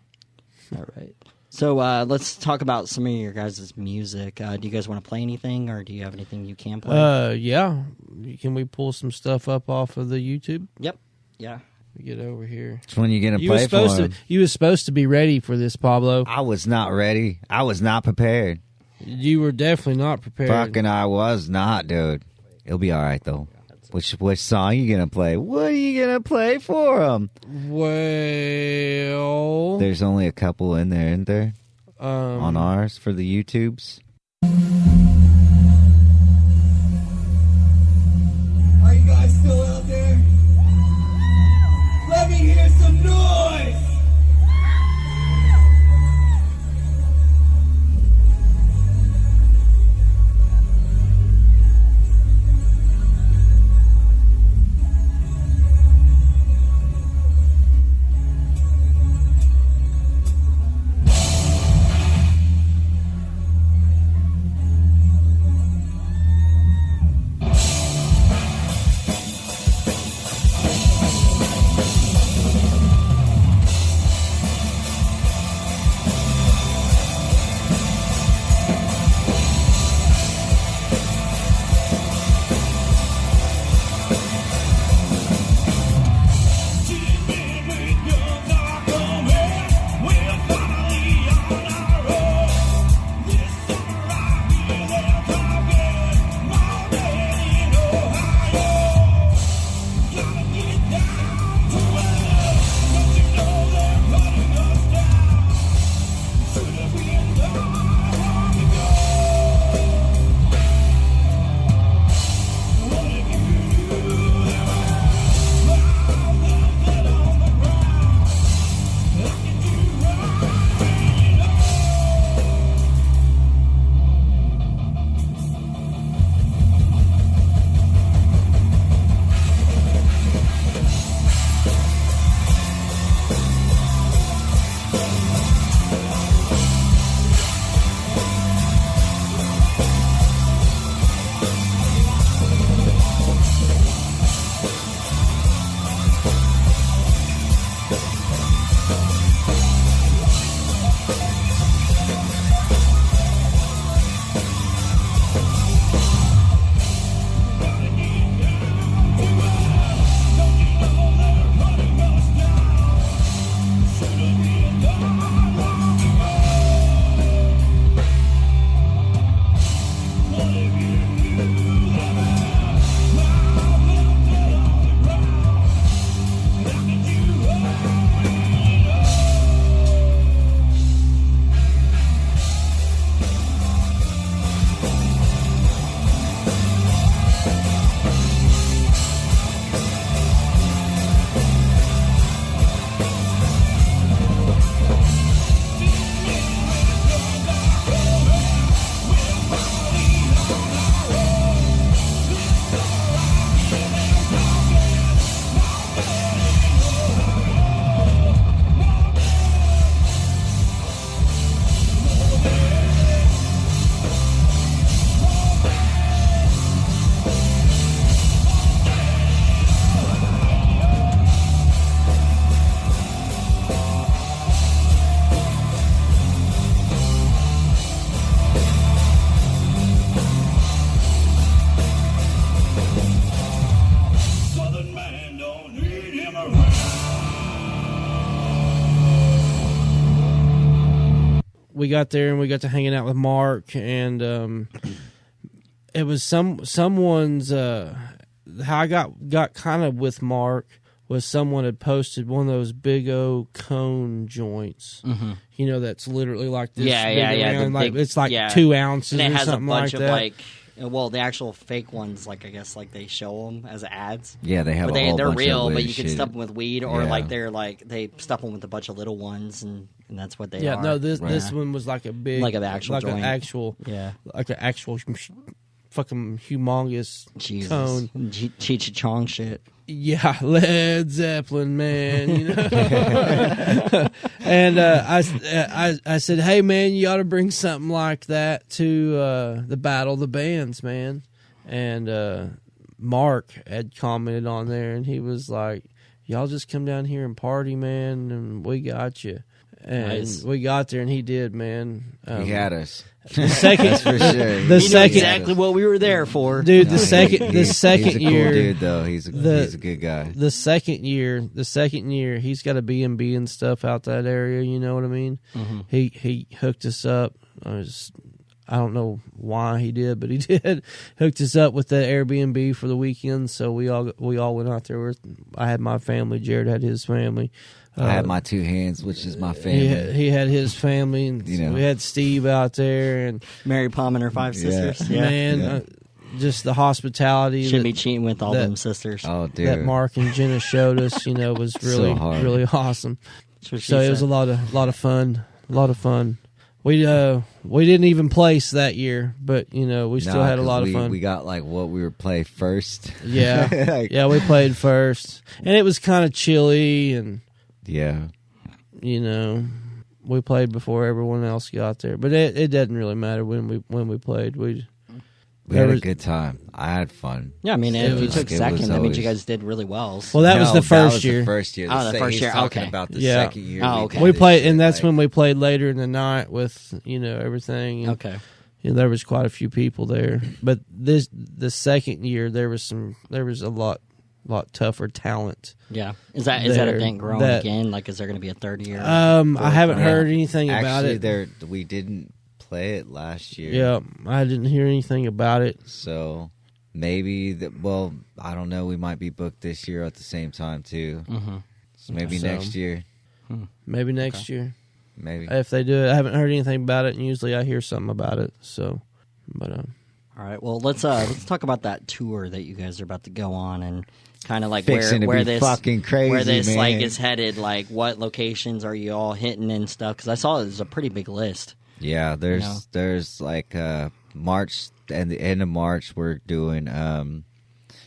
all right. So let's talk about some of your guys' music. Do you guys want to play anything, or do you have anything you can play? Yeah. Can we pull some stuff up off of the YouTube? Yep. Yeah. Get over here. Which one you gonna play for him? You was supposed to be ready for this, Pablo. I was not ready. I was not prepared. You were definitely not prepared. Fucking I was not, dude. It'll be all right though. Which song you gonna play? What are you gonna play for him? Well, There's only a couple in there, isn't there? On ours for the YouTubes. Are you guys still out there? Let me hear some noise! got there and we got to hanging out with Mark, and it was someone's how I got kind of with Mark was someone had posted one of those big old cone joints. Mm-hmm. You know, that's literally like this. Yeah. It's like 2 ounces and it or has a something bunch like of that. well, the actual fake ones, like I guess, like they show them as ads. Yeah, they have. But a whole they're bunch real, of but weird you can shit. stuff them with weed, or Yeah. they stuff them with a bunch of little ones, and that's what they Yeah, are. no, this one was like a big, Like an actual joint. like an actual fucking humongous Jesus. cone. Cheech and Chong shit. Yeah, Led Zeppelin, man. You know. And I said, hey man, you ought to bring something like that to the Battle of the Bands, man. And Mark had commented on there, and he was like, y'all just come down here and party, man, and we got you. And Nice. we got there, and he did, man. He had us. The second, That's for sure. the He knew second, exactly what we were there for. dude. No, the second he's a year, cool dude, though. He's a good guy. the second year, he's got a B&B and stuff out that area. You know what I mean? Mm-hmm. He hooked us up. I don't know why he did, but he did. Hooked us up with that Airbnb for the weekend. So we all went out there. I had my family. Jared had his family. I had my 2 hands, which is my family. He had his family, and You know. we had Steve out there, and Mary Palm and her 5 sisters. Yeah. man, Yeah. just the hospitality Shouldn't that, be cheating with all that- them sisters. Oh, dude. that Mark and Jenna showed us, was really hard. really awesome. That's what she So it was said. a lot of fun. We didn't even place that year, but we still had a lot of fun. We got like what we were play first. Yeah, Like- yeah, we played first, and it was kind of chilly, and Yeah. we played before everyone else got there. But it doesn't really matter when we played. We had a good time. I had fun. Yeah, I mean, if you was- took it second, was that means always- you guys did really well. Well, that was No, the first was year. The first year. Oh, the first he's year, talking okay. about the Yeah. second year. Oh, we okay. did We this played, shit, and that's like- when we played later in the night with everything. And, Okay. there was quite a few people there. But the second year there was a lot tougher talent. Yeah. Is that a There- thing growing that- again? Like, is there going to be a third year? I haven't Yeah. heard anything about Actually, it. we didn't play it last year. Yeah, I didn't hear anything about it. So maybe I don't know. We might be booked this year at the same time too. Mm-hmm. So maybe So- next year. Maybe next year Maybe. if they do it. I haven't heard anything about it, and usually I hear something about it. So, but All right. Well, let's talk about that tour that you guys are about to go on, and kind of like Fixing to where be this fucking crazy, where this man. like is headed. Like, what locations are you all hitting and stuff? Because I saw it was a pretty big list. Yeah, there's know? there's like March and the end of March we're doing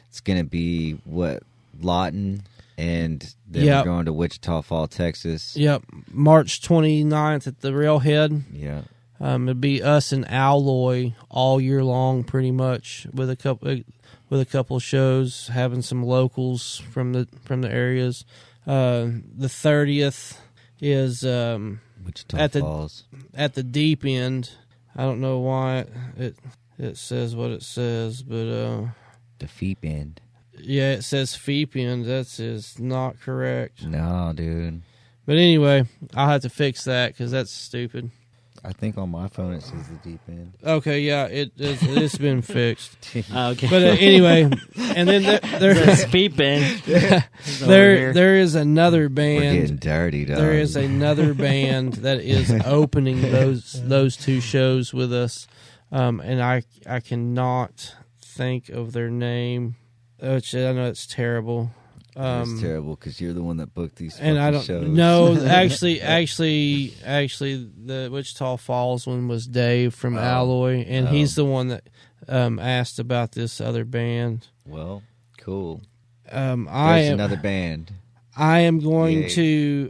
it's gonna be Lawton, and then Yep. we're going to Wichita Falls, Texas. yep, March 29th at the Railhead. Yeah. It'd be us and Alloy all year long, pretty much, with a couple shows, having some locals from the areas. The 30th is Wichita Falls. at the deep end. I don't know why it says what it says, but The Feep End. yeah, it says Feep end. Is not correct. No, dude. But anyway, I'll have to fix that because that's stupid. I think on my phone it says the Deep End. Okay, yeah, it's been fixed. Okay. But anyway, and then there's Peeping. there is another We're band. getting dirty, dog. There is another band that is opening those 2 shows with us, and I cannot think of their name, which I know it's terrible. It's terrible because you're the one that booked these And I don't shows. know. Actually, the Wichita Falls one was Dave from Alloy, and he's the one that asked about this other band. Well, cool. I There's am another band. I am going Yay.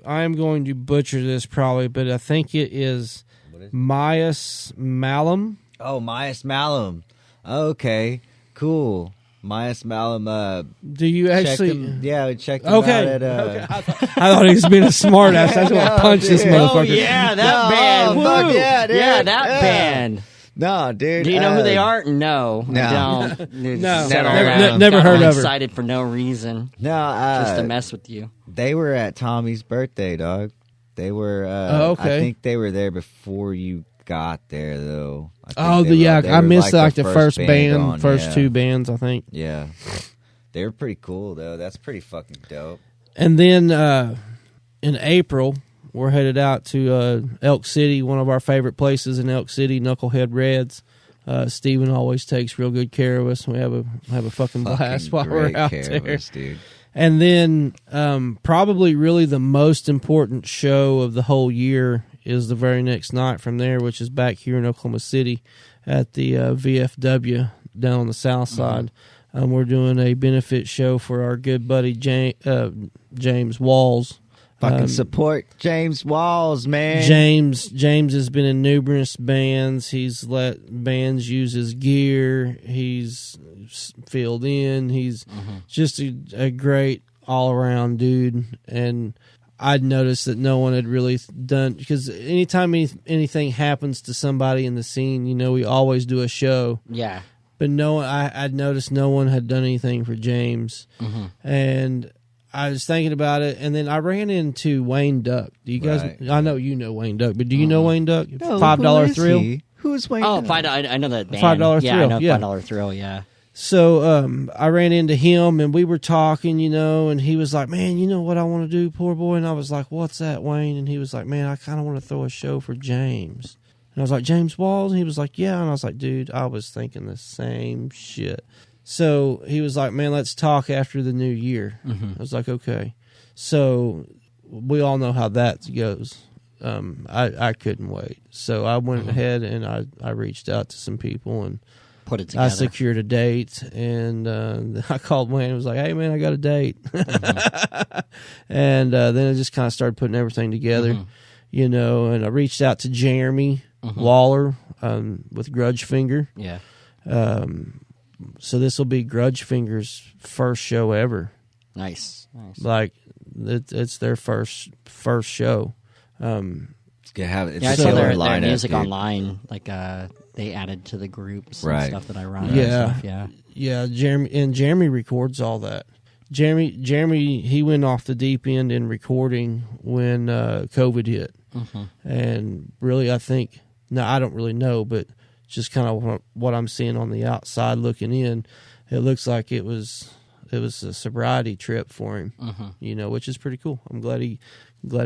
to butcher this probably, but I think it is What is it? Myas Malum. Oh, Myas Malum. Okay, cool. Myas Malum. Do you Checked actually? him, yeah, we checked him Okay. out at. Okay. I thought he was being a smart ass. I just want to punch this dude. motherfucker. Oh yeah, that No, band. fuck Woo! yeah, dude. Yeah, that Yeah. band. No, dude. Do you know who they are? No, No. I don't. No. Settle Never- down. never Got heard all of her. Excited for no reason, No, just to mess with you. they were at Tommy's birthday, dog. They were. Oh, okay. I think they were there before you got there though. I missed like the first band, on, first two bands, I think. Yeah, they were pretty cool though. That's pretty fucking dope. And then in April, we're headed out to Elk City, one of our favorite places in Elk City, Knucklehead Reds. Steven always takes real good care of us. We have a fucking blast while we're out there. Us, dude. And then probably really the most important show of the whole year is the very next night from there, which is back here in Oklahoma City at the VFW down on the south side. We're doing a benefit show for our good buddy James Walls. Fucking support James Walls, man. James has been in numerous bands. He's let bands use his gear. He's filled in. He's just a great all-around dude. And I'd noticed that no one had really done, because anytime anything happens to somebody in the scene, you know, we always do a show. Yeah. But I'd noticed no one had done anything for James. And I was thinking about it, and then I ran into Wayne Duck. Do you guys? Right. I know you know Wayne Duck, but do you know Wayne Duck? No, $5 who Thrill. is he? Who's Wayne? Oh, Duck? I know that band. $5 Yeah, Thrill, I know yeah. $5 Thrill. Yeah. So I ran into him, and we were talking, you know, and he was like, "Man, you know what I want to do, poor boy?" And I was like, "What's that, Wayne?" And he was like, "Man, I kind of want to throw a show for James." And I was like, "James Walls?" And he was like, "Yeah." And I was like, "Dude, I was thinking the same shit." So he was like, "Man, let's talk after the new year." I was like, "Okay." So we all know how that goes. I couldn't wait. So I went ahead and I reached out to some people and Put it together. I secured a date. And I called Wayne and was like, "Hey, man, I got a date." And then I just kind of started putting everything together, you know, and I reached out to Jeremy Waller with Grudge Finger. Yeah. So this will be Grudge Finger's first show ever. Nice. Like it's their first show. Yeah, I It's saw their lineup, music dude. online. Like they added to the groups and Right. stuff that I run. Yeah. And stuff, Yeah, Jeremy records all that. Jeremy he went off the deep end in recording when COVID hit, and really I think I don't really know, but just kind of what I'm seeing on the outside looking in, it looks like it was a sobriety trip for him, you know, which is pretty cool. I'm glad he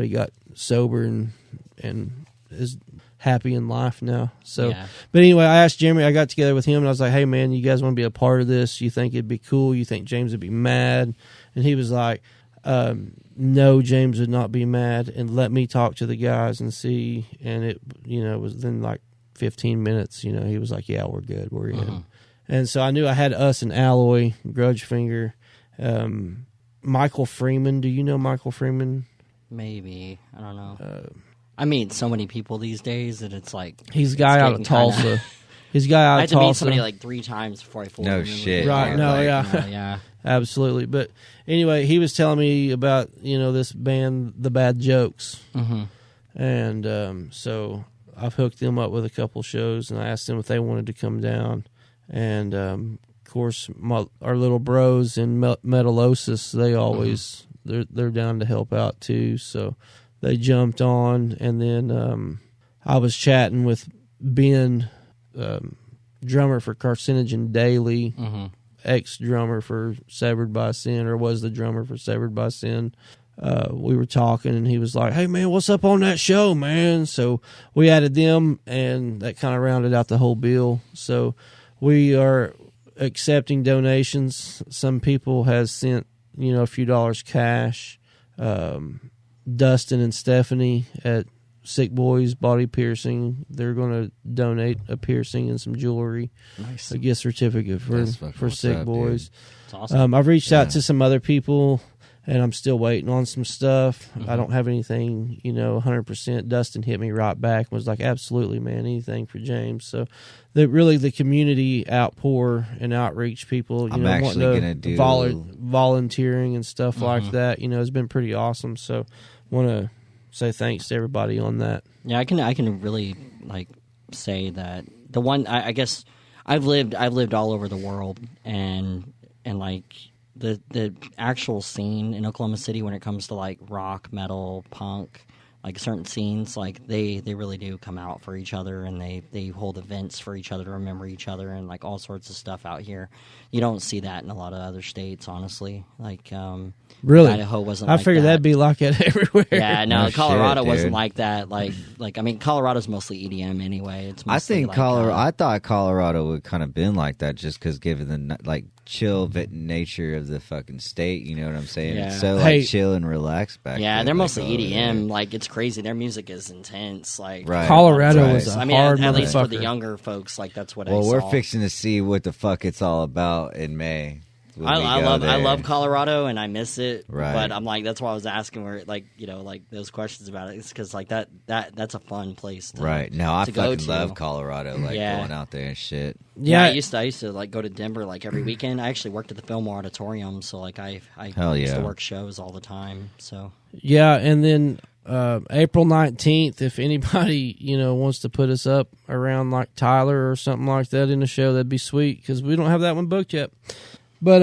got sober and is happy in life now. So, Yeah. But anyway, I asked Jeremy. I got together with him and I was like, "Hey, man, you guys want to be a part of this? You think it'd be cool? You think James would be mad?" And he was like, "No, James would not be mad. And let me talk to the guys and see." And it, you know, was then like 15 minutes. You know, he was like, "Yeah, we're good. We're in." And so I knew I had us and Alloy, Grudge Finger, Michael Freeman. Do you know Michael Freeman? Maybe. I don't know. I meet so many people these days that it's like... He's a guy out of getting kinda- Tulsa. He's a guy out I of had to meet Tulsa. somebody like 3 times before I fully No remember. shit. Right, dude. no, Like, yeah. Yeah. Absolutely. But anyway, he was telling me about, you know, this band, The Bad Jokes. And so I've hooked them up with a couple shows, and I asked them if they wanted to come down. And, of course, our little bros in Metalosis, they always, they're down to help out too. So they jumped on, and then I was chatting with Ben, drummer for Carcinogen Daily, ex-drummer for Severed by Sin, or was the drummer for Severed by Sin. We were talking, and he was like, "Hey, man, what's up on that show, man?" So we added them, and that kind of rounded out the whole bill. So we are accepting donations. Some people has sent, you know, a few dollars cash. Dustin and Stephanie at Sick Boys Body Piercing, they're going to donate a piercing and some jewelry. Nice. A gift certificate That's fucking for what's Sick up, Boys. It's awesome. I've reached out to some other people, and I'm still waiting on some stuff. I don't have anything, you know, 100%. Dustin hit me right back and was like, "Absolutely, man, anything for James." So the community outpour and outreach people, you I'm know, actually wanting gonna do- volunteering and stuff like that, you know, has been pretty awesome. So want to say thanks to everybody on that. Yeah, I can really like say that the one I guess I've lived all over the world, and like the actual scene in Oklahoma City when it comes to like rock, metal, punk, like certain scenes, like they really do come out for each other, and they hold events for each other to remember each other, and like all sorts of stuff out here. You don't see that in a lot of other states, honestly. Like really, Idaho wasn't. I like figured that. that'd be like that everywhere. Yeah, no, No Colorado shit, wasn't dude. like that. Like I mean, Colorado's mostly EDM anyway. It's mostly I think like, Colorado. I thought Colorado would kind of been like that, just because given the like chill nature of the fucking state. You know what I'm saying? Yeah. It's so Hey. like chill and relaxed back. yeah, there, they're like, mostly over EDM. there. Like it's crazy. Their music is intense. Like Right. Colorado Right. was a I mean, hard at least for motherfucker. the younger folks, like that's what I Well, saw. we're fixing to see what the fuck it's all about in May. when we I go love there. Colorado and I miss it. Right. But I'm like, that's why I was asking where like like those questions about it. It's because like that's a fun place. To, Right. No, I to go fucking to. love Colorado. Like Yeah. going out there and shit. Yeah, Yeah, I used to like go to Denver like every weekend. I actually worked at the Fillmore Auditorium, so like I Hell used to yeah. work shows all the time. So yeah, and then April 19th, if anybody wants to put us up around like Tyler or something like that in the show, that'd be sweet because we don't have that one booked yet. But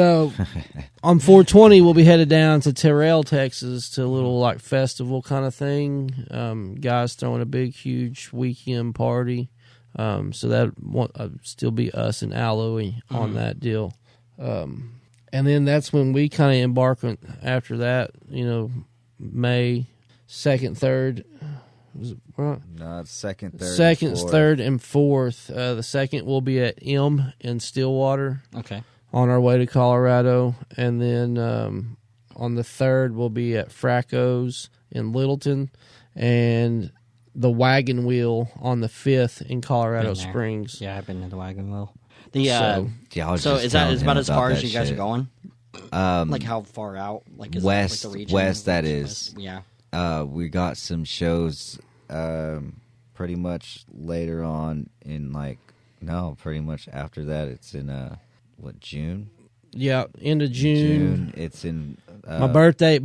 on 420, we'll be headed down to Terrell, Texas, to a little like festival kind of thing. Guys throwing a big, huge weekend party. So that won't still be us and Alloy on that deal. And then that's when we kind of embark on after that. May 2nd, 3rd. Was it right? No, it's second, third, Second, and fourth. 3rd, and 4th. The 2nd will be at M in Stillwater okay, on our way to Colorado. And then on the 3rd, we'll be at Fracco's in Littleton. And the Wagon Wheel on the 5th in Colorado Been there. Springs. yeah, I've been to the Wagon Wheel. The Yeah, I was so just is that telling is him about as far that as you guys shit. are going? Like how far out? Like is West- it like the region? west, that West? is. Yeah. We got some shows pretty much later on in pretty much after that. It's in June? Yeah, end of June. It's in My birthday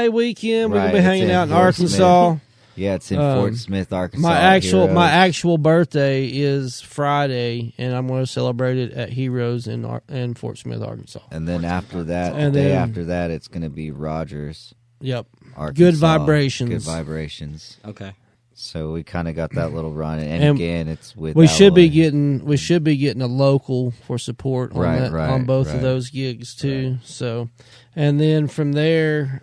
weekend. We're right, gonna be it's hanging in out in Fort Arkansas. Smith. Yeah, it's in Fort Smith, Arkansas. My Heroes. actual birthday is Friday, and I'm going to celebrate it at Heroes in Fort Smith, Arkansas. And then after that, And the day then- after that, it's going to be Rogers, Yep. Arkansas. Good vibrations. Good vibrations. Okay. So we kind of got that little run, and And again, it's with We should be Alloy. getting a local for support on Right, that, right, on both right. of those gigs too. So, and then from there,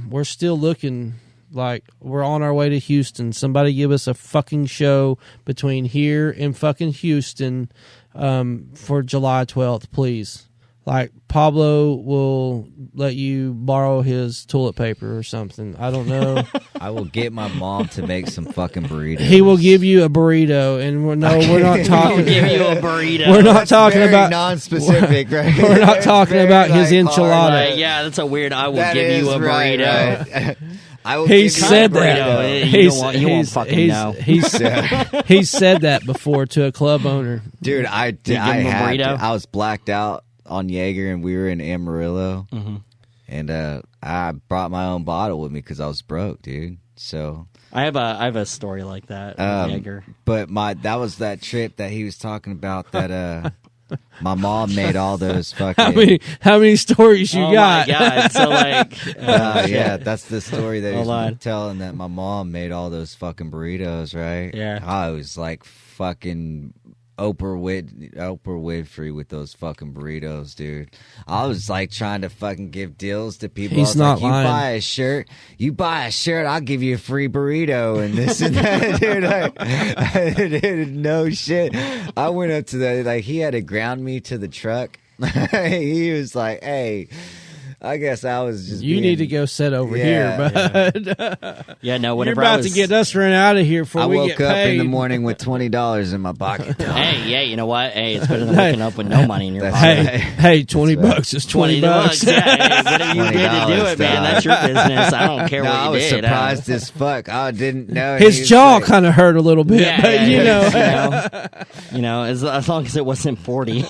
we're still looking like we're on our way to Houston. Somebody give us a fucking show between here and fucking Houston for July 12th, please. Like Pablo will let you borrow his toilet paper or something. I don't know. I will get my mom to make some fucking burritos. He will give you a burrito, and we're not I'll talking. give you a burrito. We're not talking Very about. non-specific, right? We're not talking Very, about his like, enchilada. hard. Right, yeah, that's a weird. I will That give you is a right, burrito. right. I will He give you said a that. burrito. You won't fucking know. He's said that before to a club owner. Dude, I did. give I him a had. burrito? I was blacked out on Jaeger, and we were in Amarillo, Mm-hmm. and I brought my own bottle with me because I was broke, dude. So, I have a story like that. with Jaeger. but that was that trip that he was talking about. That my mom made all those fucking. How many stories you Oh got? my god! So like, Yeah, that's the story that he Hold was on. telling, that my mom made all those fucking burritos, right? Yeah. I was like fucking Oprah Winfrey with those fucking burritos, dude. I was like trying to fucking give deals to people. He's I was not like, lying. you buy a shirt, I'll give you a free burrito and this and that, dude. Dude, no shit. I went up to he had to ground me to the truck. He was like, hey, I guess I was just You need to go sit over here, bud. yeah, no. You're Whenever about I was, to get us run out of here before I we woke get up paid. in the morning with $20 in my pocket. Hey, yeah, you know what? Hey, it's better than waking up with no money in your That's pocket. right. Hey, $20 is $20. Yeah, hey, whatever you did to do $20, it, man. dog. That's your business. I don't care No, what you I was did. surprised as fuck. I didn't know. His He was jaw like- kind of hurt a little bit, Yeah, but you know, as long as it wasn't 40.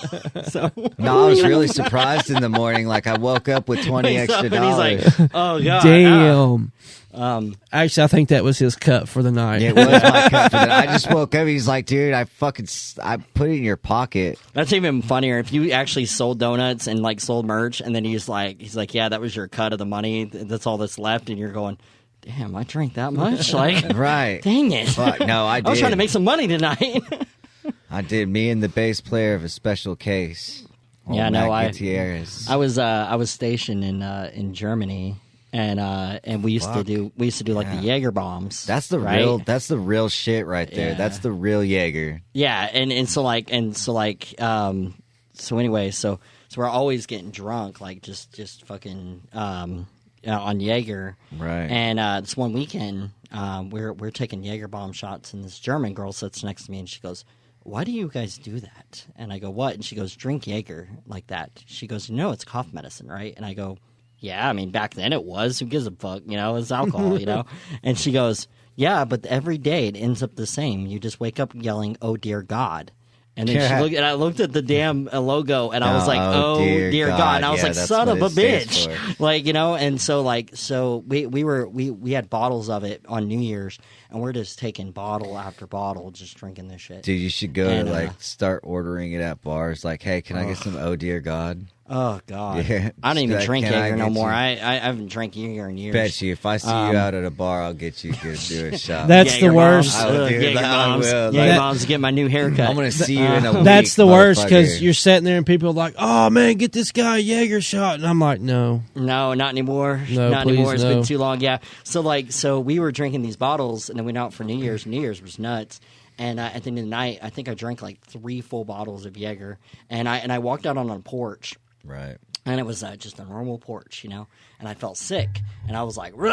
So No, I was really surprised in the morning. Like I woke up with 20 wakes up extra and he's dollars. like, oh god, damn. ah. Actually, I think that was his cut for the night. It was my cut for that. I just woke up. He's like, dude, I put it in your pocket. That's even funnier if you actually sold donuts and like sold merch, and then he's like, yeah, that was your cut of the money. That's all that's left, and you're going, damn, I drank that much? Like, Right. dang it. Fuck, no, I I was trying to did. make some money tonight. I did. Me and the bass player of a special case. Yeah, Old no, Matt Gutierrez. I was stationed in Germany, and we used to do like the Jaeger bombs. That's the right? real shit right there. Yeah. That's the real Jaeger. Yeah, so anyway, so we're always getting drunk, like just fucking on Jaeger. Right. And this one weekend, we're taking Jaeger bomb shots, and this German girl sits next to me, and she goes, "Why do you guys do that?" And I go, "What?" And she goes, "Drink Jaeger like that." She goes, it's cough medicine, right? And I go, "Yeah, I mean, back then it was. Who gives a fuck? It's alcohol, And she goes, "Yeah, but every day it ends up the same. You just wake up yelling, 'Oh dear God.'" And then she looked, and I looked at the damn logo, and I was like, "Oh dear God!" And I was like, that's "Son what of a it stands bitch!" for. Like, and so we had bottles of it on New Year's, and we're just taking bottle after bottle, just drinking this shit. Dude, you should go And, to start ordering it at bars. Like, hey, can I get some Oh Dear God? Oh God, Yeah. I don't even Like, drink can I Jaeger no get more. you- I haven't drank Jaeger in years. Bet you, if I see you out at a bar, I'll get you to do a shot. That's Jaeger the worst. bombs, I will do Jaeger that. I bombs, will. Jaeger Like- bombs to get my new haircut. I'm gonna see you in a week. That's the worst because motherfucker. you're sitting there and people are like, "Oh man, get this guy a Jaeger shot," and I'm like, "No." No, not anymore. No, not please, anymore. It's no. been too long. Yeah. So we were drinking these bottles, and then we went out for New Year's. New Year's was nuts. And at the end of the night, I think I drank like 3 full bottles of Jaeger. And I walked out on a porch. Right. And it was just a normal porch, and I felt sick, and I was like, "Rah!"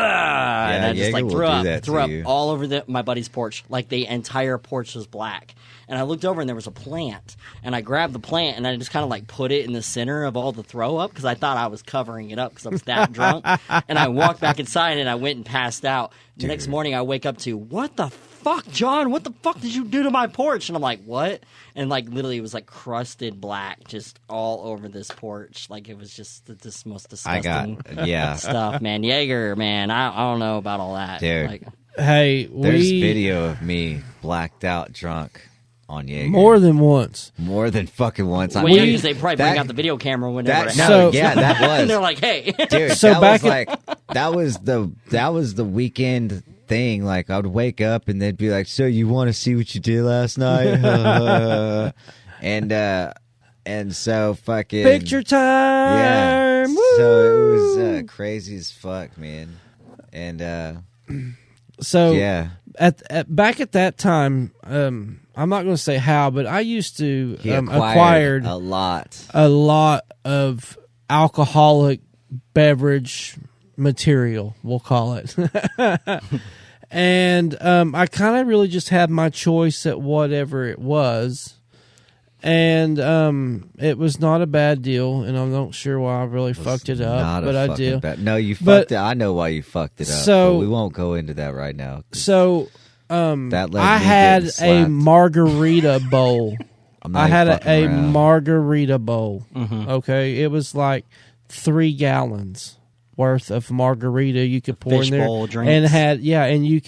And I just Jaeger like will threw do up, that threw to up you. all over my buddy's porch, like the entire porch was black. And I looked over, and there was a plant, and I grabbed the plant, and I just kind of like put it in the center of all the throw up because I thought I was covering it up because I was that drunk. And I walked back inside, and I went and passed out. The next morning, I wake up to, "What the fuck, John? What the fuck did you do to my porch?" And I'm like, "What?" And like literally, it was like crusted black, just all over this porch. Like it was just this most disgusting stuff, man. Jaeger, man. I don't know about all that. Dude. Like, Hey, There's video of me blacked out drunk on Jaeger. more than once. More than fucking once. well, yeah, 'cause they probably bring out the video camera whenever. That, it no, happens. So- that was. And they're like, "Hey." Dude, So that back was at- like that was the weekend thing. Like I would wake up and they'd be like, "So you want to see what you did last night?" and so fucking Picture time. Yeah. Woo! So it was crazy as fuck, man. And So yeah, at back at that time, I'm not going to say how, but I used to he acquired a lot. a lot of alcoholic beverage material, we'll call it. And I kind of really just had my choice at whatever it was. And it was not a bad deal, and I'm not sure why I really fucked it up, Not a but I fucking did. bad- No, you But- fucked it. I know why you fucked it up. So- but we won't go into that right now. So That led I me had getting a slapped. margarita bowl. I'm not I even had fucking a around. margarita bowl. Okay, it was like 3 gallons worth of margarita you could pour Fish in there, bowl drinks. and and you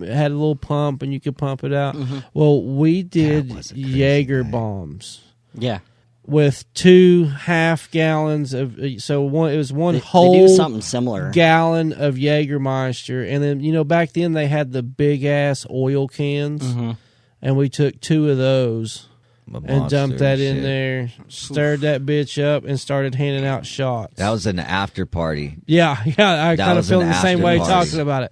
had a little pump, and you could pump it out. Well, we did was a crazy Jaeger night. bombs Yeah. with 2.5 gallons of. So it was one They whole do something similar. gallon of Jägermeister, and then back then they had the big ass oil cans, and we took 2 of those A and monster dumped that in shit. there, stirred that bitch up, and started handing out shots. That was an after party. Yeah, I kind of was feel an the same after way party. talking about it.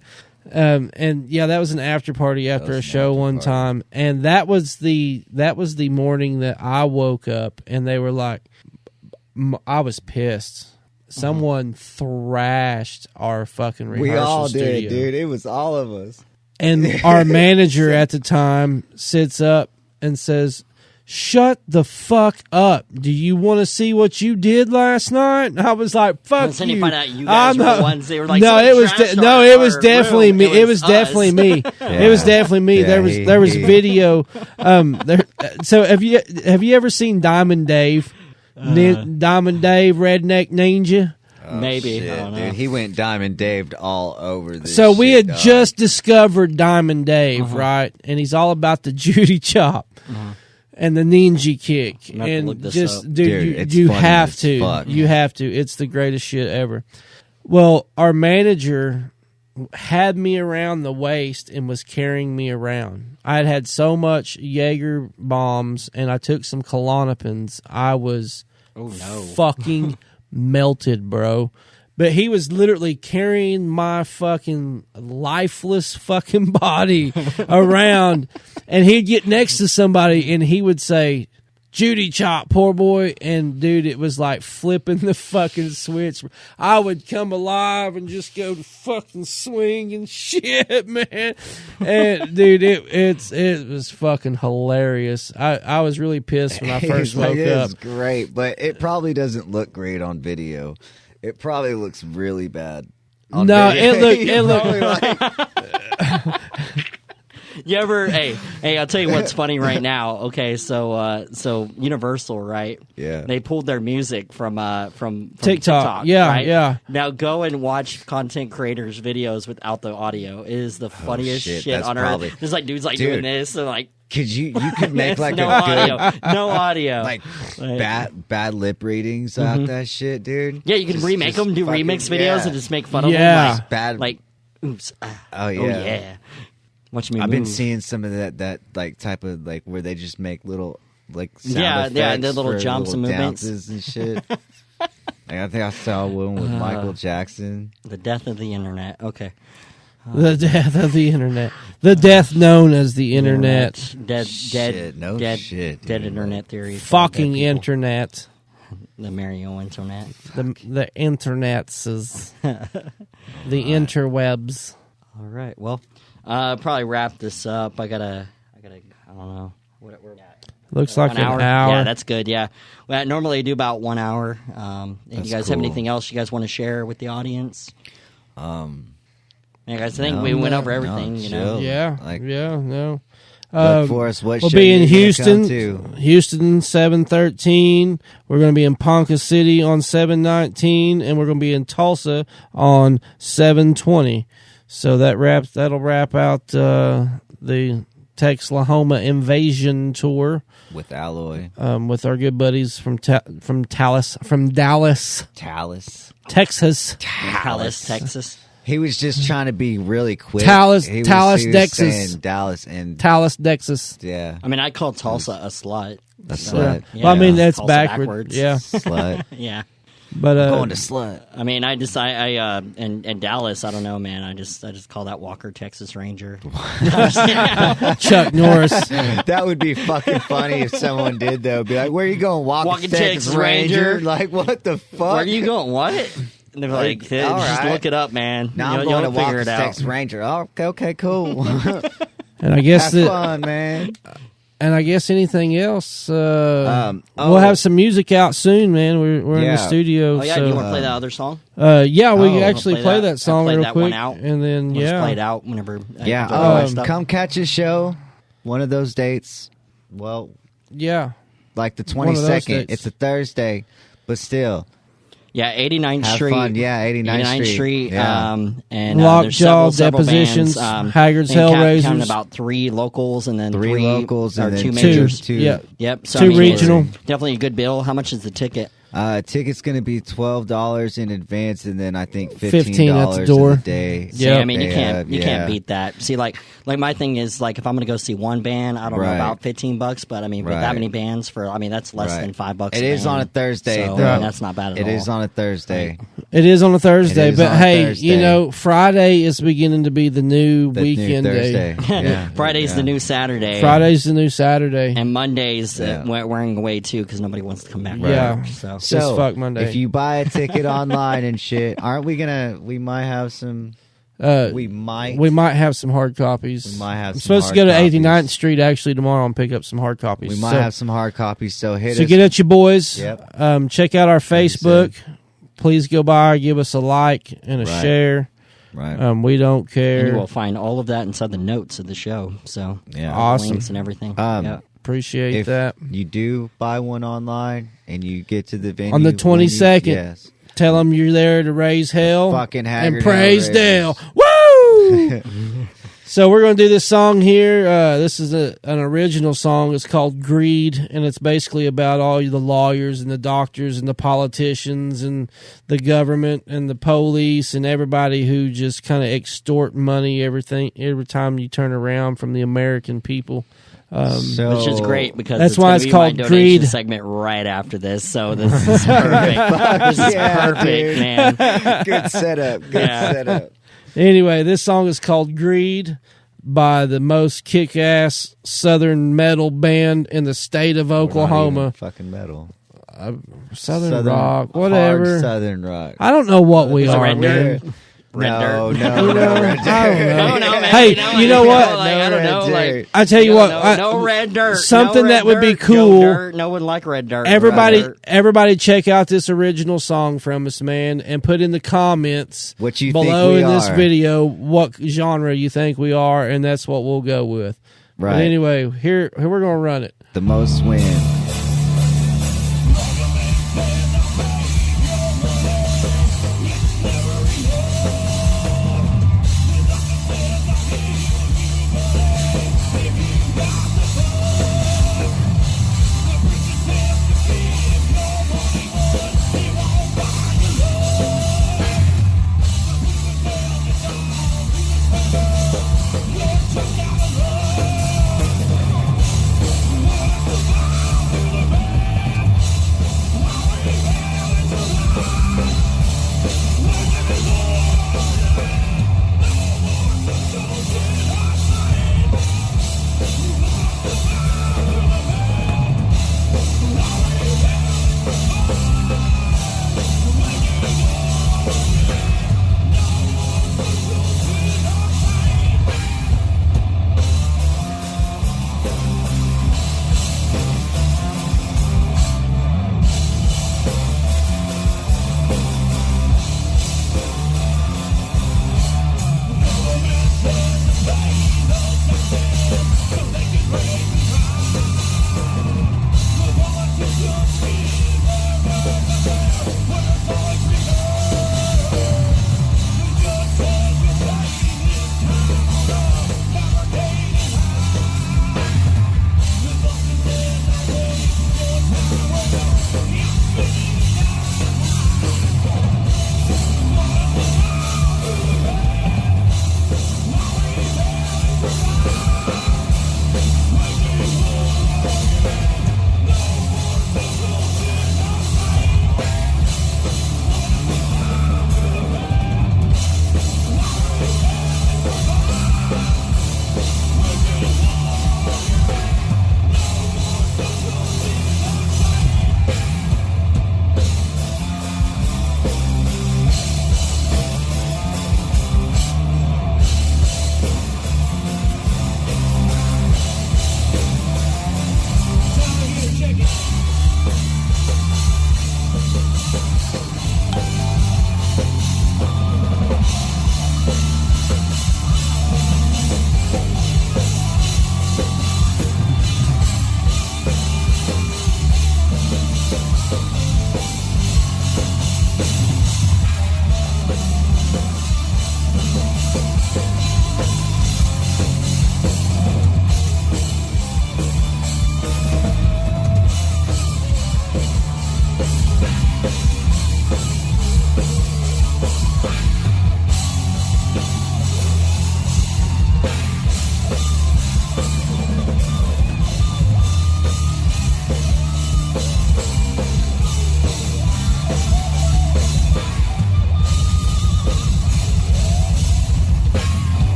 And yeah, that was an after party after was a an show after one party. time, and that was the morning that I woke up, and they were like, I was pissed. Someone thrashed our fucking rehearsal studio. It was all of us. And our manager at the time sits up and says, "Shut the fuck up. Do you want to see what you did last night?" And I was like, "Fuck And then you." you find out you guys I'm were not- the ones. They were like, no, "Someone it was trashed no, our- it was our definitely room." me. It was us. definitely me. It was definitely me. Yeah, there was he- video. So have you ever seen Diamond Dave? Diamond Dave, Redneck Ninja. Maybe. Shit, I don't know. dude. He went Diamond Daved all over this. So we shit, had dog. just discovered Diamond Dave, right? And he's all about the Judy chop and the ninja kick. I'm gonna have to look And this just, up. dude, Dude, it's you funny have as to. fuck. You have to. It's the greatest shit ever. Well, our manager had me around the waist and was carrying me around. I had had so much Jaeger bombs, and I took some Klonopins. I was fucking melted, bro. But he was literally carrying my fucking lifeless fucking body around, and he'd get next to somebody, and he would say, Judy chop, poor boy. And dude, it was like flipping the fucking switch. I would come alive and just go to fucking swing and shit, man. And dude, it was fucking hilarious. I was really pissed when I first woke up. It's great, but it probably doesn't look great on video. It probably looks really bad. On video. It looked. You ever? Hey! I'll tell you what's funny right now. Okay, so Universal, right? Yeah. They pulled their music from TikTok. Yeah, right? yeah. Now go and watch content creators' videos without the audio. It is the funniest shit on earth. There's like dudes doing this and like. You could make like no a good audio, no audio, like bad lip readings out that shit, dude. Yeah, you can remake them, do remix videos, and just make fun of them. Yeah, bad. Like, oops. Oh yeah. Watch me. I've move. been seeing some of that like type of like where they just make little like sound effects the little for jumps and movements dances and shit. Like, I think I saw one with Michael Jackson. The death of the internet. Okay. The death of the internet. The death known as the internet. Dead Dude. internet theories. Fucking internet. The Mario internet. The internets is the interwebs. All right. Well, probably wrap this up. I gotta. I don't know. What we're at. Looks like an hour. Yeah, that's good. Yeah. Well, normally I do about 1 hour. And you guys have anything else you guys want to share with the audience? Yeah, guys, I think we went over everything. You know. Yeah. Like, No. Look for us. What we'll show be in you Houston. come to? Houston 7/13. We're going to be in Ponca City on 7/19, and we're going to be in Tulsa on 7/20. So that'll wrap out the Texahoma Invasion tour With Alloy. with our good buddies from Dallas, Texas. Dallas, Texas. He was just trying to be really quick. Dallas, he was Texas. saying Dallas and Dallas, Texas. yeah, I mean, I call Tulsa a slut. a slut. Yeah. Well, I mean, that's Tulsa backwards. Yeah, Slut. Yeah. but Going to slut. I mean, I and Dallas, I don't know, man. I just call that Walker Texas Ranger. Chuck Norris. That would be fucking funny if someone did though. Be like, "Where are you going? Walking Texas Ranger? Like, what the fuck? Where are you going? What? And they're like, hey, all just right. look it up, man. Now I'm You'll going to figure Walking it out. Texas Ranger. Oh, okay, cool. And I guess Have fun, man. And I guess anything else. We'll oh. have some music out soon, man. We're in the Yeah. studio. Oh yeah, so, do you want to play that other song? yeah, we Oh, actually play that song play real that quick, one out. and then We'll just play it yeah, out whenever. Come catch a show. One of those dates. Well, yeah. like the One of those 22nd. dates. It's a Thursday, but still. Yeah, 89th Have Street. fun. Yeah, 89th Street. Yeah. And there's LOCKJAW, several Depositions, bands, Haggardz I think Hellraizerz. counting about 3 locals and then Three locals or and then 2 majors. two. Yeah. Yep. So, Two I mean, it's regional. Definitely a good bill. How much is the ticket? Ticket's going to be $12 in advance, and then I think $15 $15 at the door. in the day. See, Yep. I mean, you can't Yeah. beat that. See, like my thing is like if I'm going to go see one band, I don't know Right. about $15, but I mean, with Right. that many bands that's less Right. than $5. It is on a Thursday, so, though. I mean, that's not bad at all. It is on a Thursday. It is on a Thursday, It is but on a hey, Thursday. you know, Friday is beginning to be the new The weekend new day. Thursday. Yeah. Friday's Yeah. the new Saturday. Friday's the new Saturday. And Mondays Yeah. wearing away too because nobody wants to come back. Yeah. Right. So Just fuck Monday. If you buy a ticket online and shit, we might have some. We might have some hard copies. We might have I'm some supposed to hard go to copies. 89th Street actually tomorrow and pick up some hard copies. We might have some hard copies, so hit So us. get at you boys. Yep. Check out our Like you Facebook. Please go by, give us a like and a Right. share. Right. We don't and you care. will find all of that inside the notes of the show. So Yeah. Awesome. links and everything. Um, Appreciate if that. you do buy one online and you get to the venue On the when you- 22nd. yes. Tell them you're there to raise hell Fucking and Haggardz praise Hellraizerz. Dale. Woo! So we're going to do this song here. This is an original song. It's called Greed, and it's basically about all the lawyers and the doctors and the politicians and the government and the police and everybody who just kind of extort money every time you turn around from the American people. Which is great because that's why it's called my Greed segment right after this. So this is perfect. This is perfect, dude. man. Good setup. Good setup. Anyway, this song is called Greed by the most kick-ass southern metal band in the state of Oklahoma. Fucking metal. Southern rock, whatever. Hard southern rock. I don't know what we are, Red man. Dirt. No, Red no, Dirt. no, I don't know. No, man. Hey, you know what? Like, I don't know. Like, I tell you what, no red dirt. something no red that would be dirt, cool. No, dirt, no one like red dirt. Everybody, check out this original song from us, man, and put in the comments what you below think we in this are. video what genre you think we are, and that's what we'll go with. Right. But anyway, here we're gonna run it. The most win.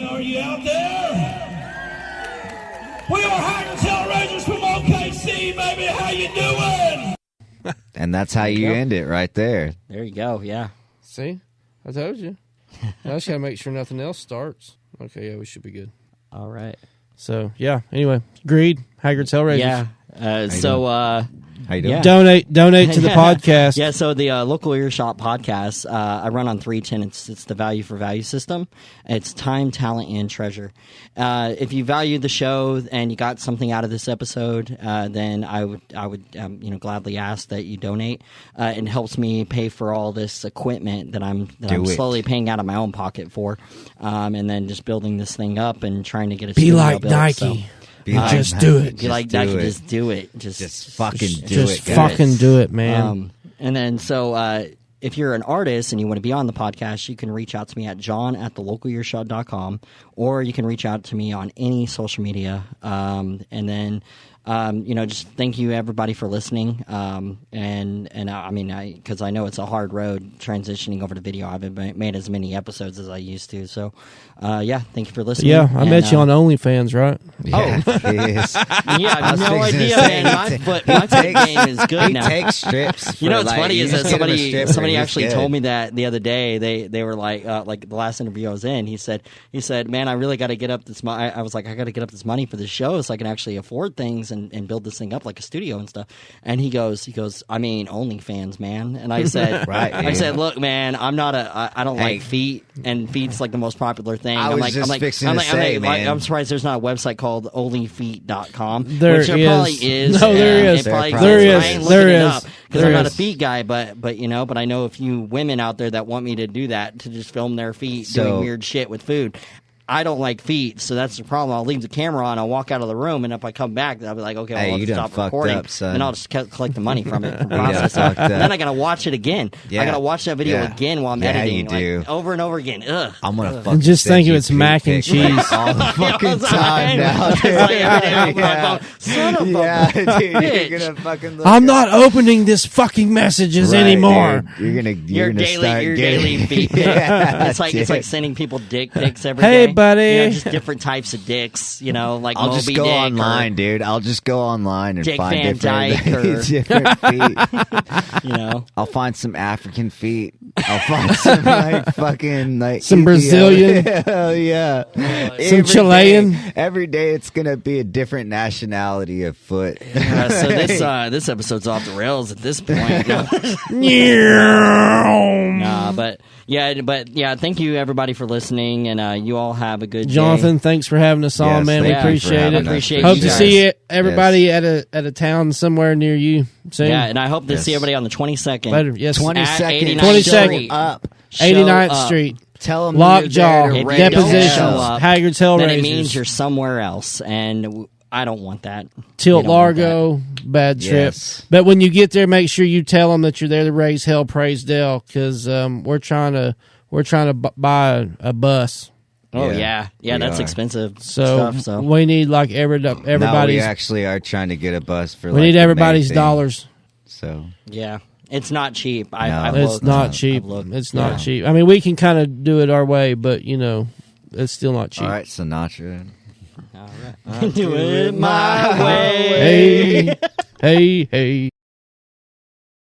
Are you out there? We are Haggardz Hellraizerz from OKC, baby. How you doing? And that's how you end it right there. There you go. Yeah. See? I told you. I just got to make sure nothing else starts. Okay, yeah, we should be good. All right. So, yeah, anyway, Greed, Haggardz Hellraizerz. Yeah. How you doing? Yeah. Donate to the podcast. Yeah, so the local Earshot podcast, I run on 3 tenets. It's the value for value system. It's time, talent, and treasure. If you value the show and you got something out of this episode, then I would gladly ask that you donate. It helps me pay for all this equipment that I'm slowly paying out of my own pocket for, and then just building this thing up and trying to get a studio like built, Nike. Just do it. Be like Nike, just do it. Just fucking do it. Just guys. fucking do it, man. And then if you're an artist and you want to be on the podcast, you can reach out to me at john@thelocalearshot.com, or you can reach out to me on any social media. And then, just thank you everybody for listening. Because I know it's a hard road transitioning over to video. I haven't made as many episodes as I used to. So, thank you for listening. Yeah, I met you on OnlyFans, right? Yeah, yes. Yeah, I have no idea, man. My foot game is good he now. takes strips. You know what's funny is that somebody actually good. told me that the other day. They were like the last interview I was in. He said, man, I really got to get up this money. I was like, I got to get up this money for this show so I can actually afford things and build this thing up like a studio and stuff. And he goes, I mean, OnlyFans, man. And I said, right. I said, look, man, I don't like feet, and feet's like the most popular thing. I'm surprised there's not a website called onlyfeet.com. There which there is. probably is. No, there is. It probably There is. is. I ain't There looking it is. up because There I'm not a is. feet guy, but I know a few women out there that want me to do that, to just film their feet So- doing weird shit with food. I don't like feet, so that's the problem. I'll leave the camera on, I'll walk out of the room, and if I come back, I'll be like, okay, well, Hey, I'll you just done stop fucked recording, up, son. and I'll just collect the money from it. You done fucked up. Then I gotta watch it again. Yeah. I gotta watch that video Yeah. again while I'm Yeah, editing, you do. like, over and over again. Ugh. I'm gonna fucking Just send think you of it's feet mac and pics cheese. all the fucking time now. It's like every day I open my Yeah. phone. Son of a Yeah, dude, bitch. you're gonna fucking look I'm up. not opening this fucking messages Right, anymore. dude. You're gonna start your getting daily feet pic. Yeah, it's like dude. sending people dick pics every Hey, day. buddy. You know, just different types of dicks. You know, like I'll Moby just go Dick online, or, dude. I'll just go online and Dick find Van Dyke or- different feet. You know, I'll find some African feet. I'll find some fucking Some Brazilian. Hell yeah. Some Chilean. Every day it's gonna be a different nationality of foot. so this episode's off the rails at this point. But thank you everybody for listening, and you all have a good Jonathan, day. thanks for having us on, Yes, man. We thank you for appreciate having it. us. Appreciate Hope you to guys. see everybody at a town somewhere near you soon. Yeah, and I hope to Yes. see everybody on the 22nd. Later. Yes. 22nd. 22nd. Up. Show 89th up. Street. Tell them Lockjaw, If you don't Depositions, show up, Haggardz then it means Hellraizerz, you're somewhere else, and I don't want that. Tilt We don't want Largo, bad trip. Yes. But when you get there, make sure you tell them that you're there to raise hell, praise Dell, because we're trying to buy a bus. Oh Yeah, yeah, we that's are. expensive So, stuff. So we need like No, we everybody's. actually are trying to get a bus for. We need the everybody's May thing. dollars. So yeah, it's not cheap. No. I've It's looked. not I've cheap. looked. It's not cheap. I mean, we can kind of do it our way, but it's still not cheap. all right, Sinatra. Do it my way. Hey, hey, hey.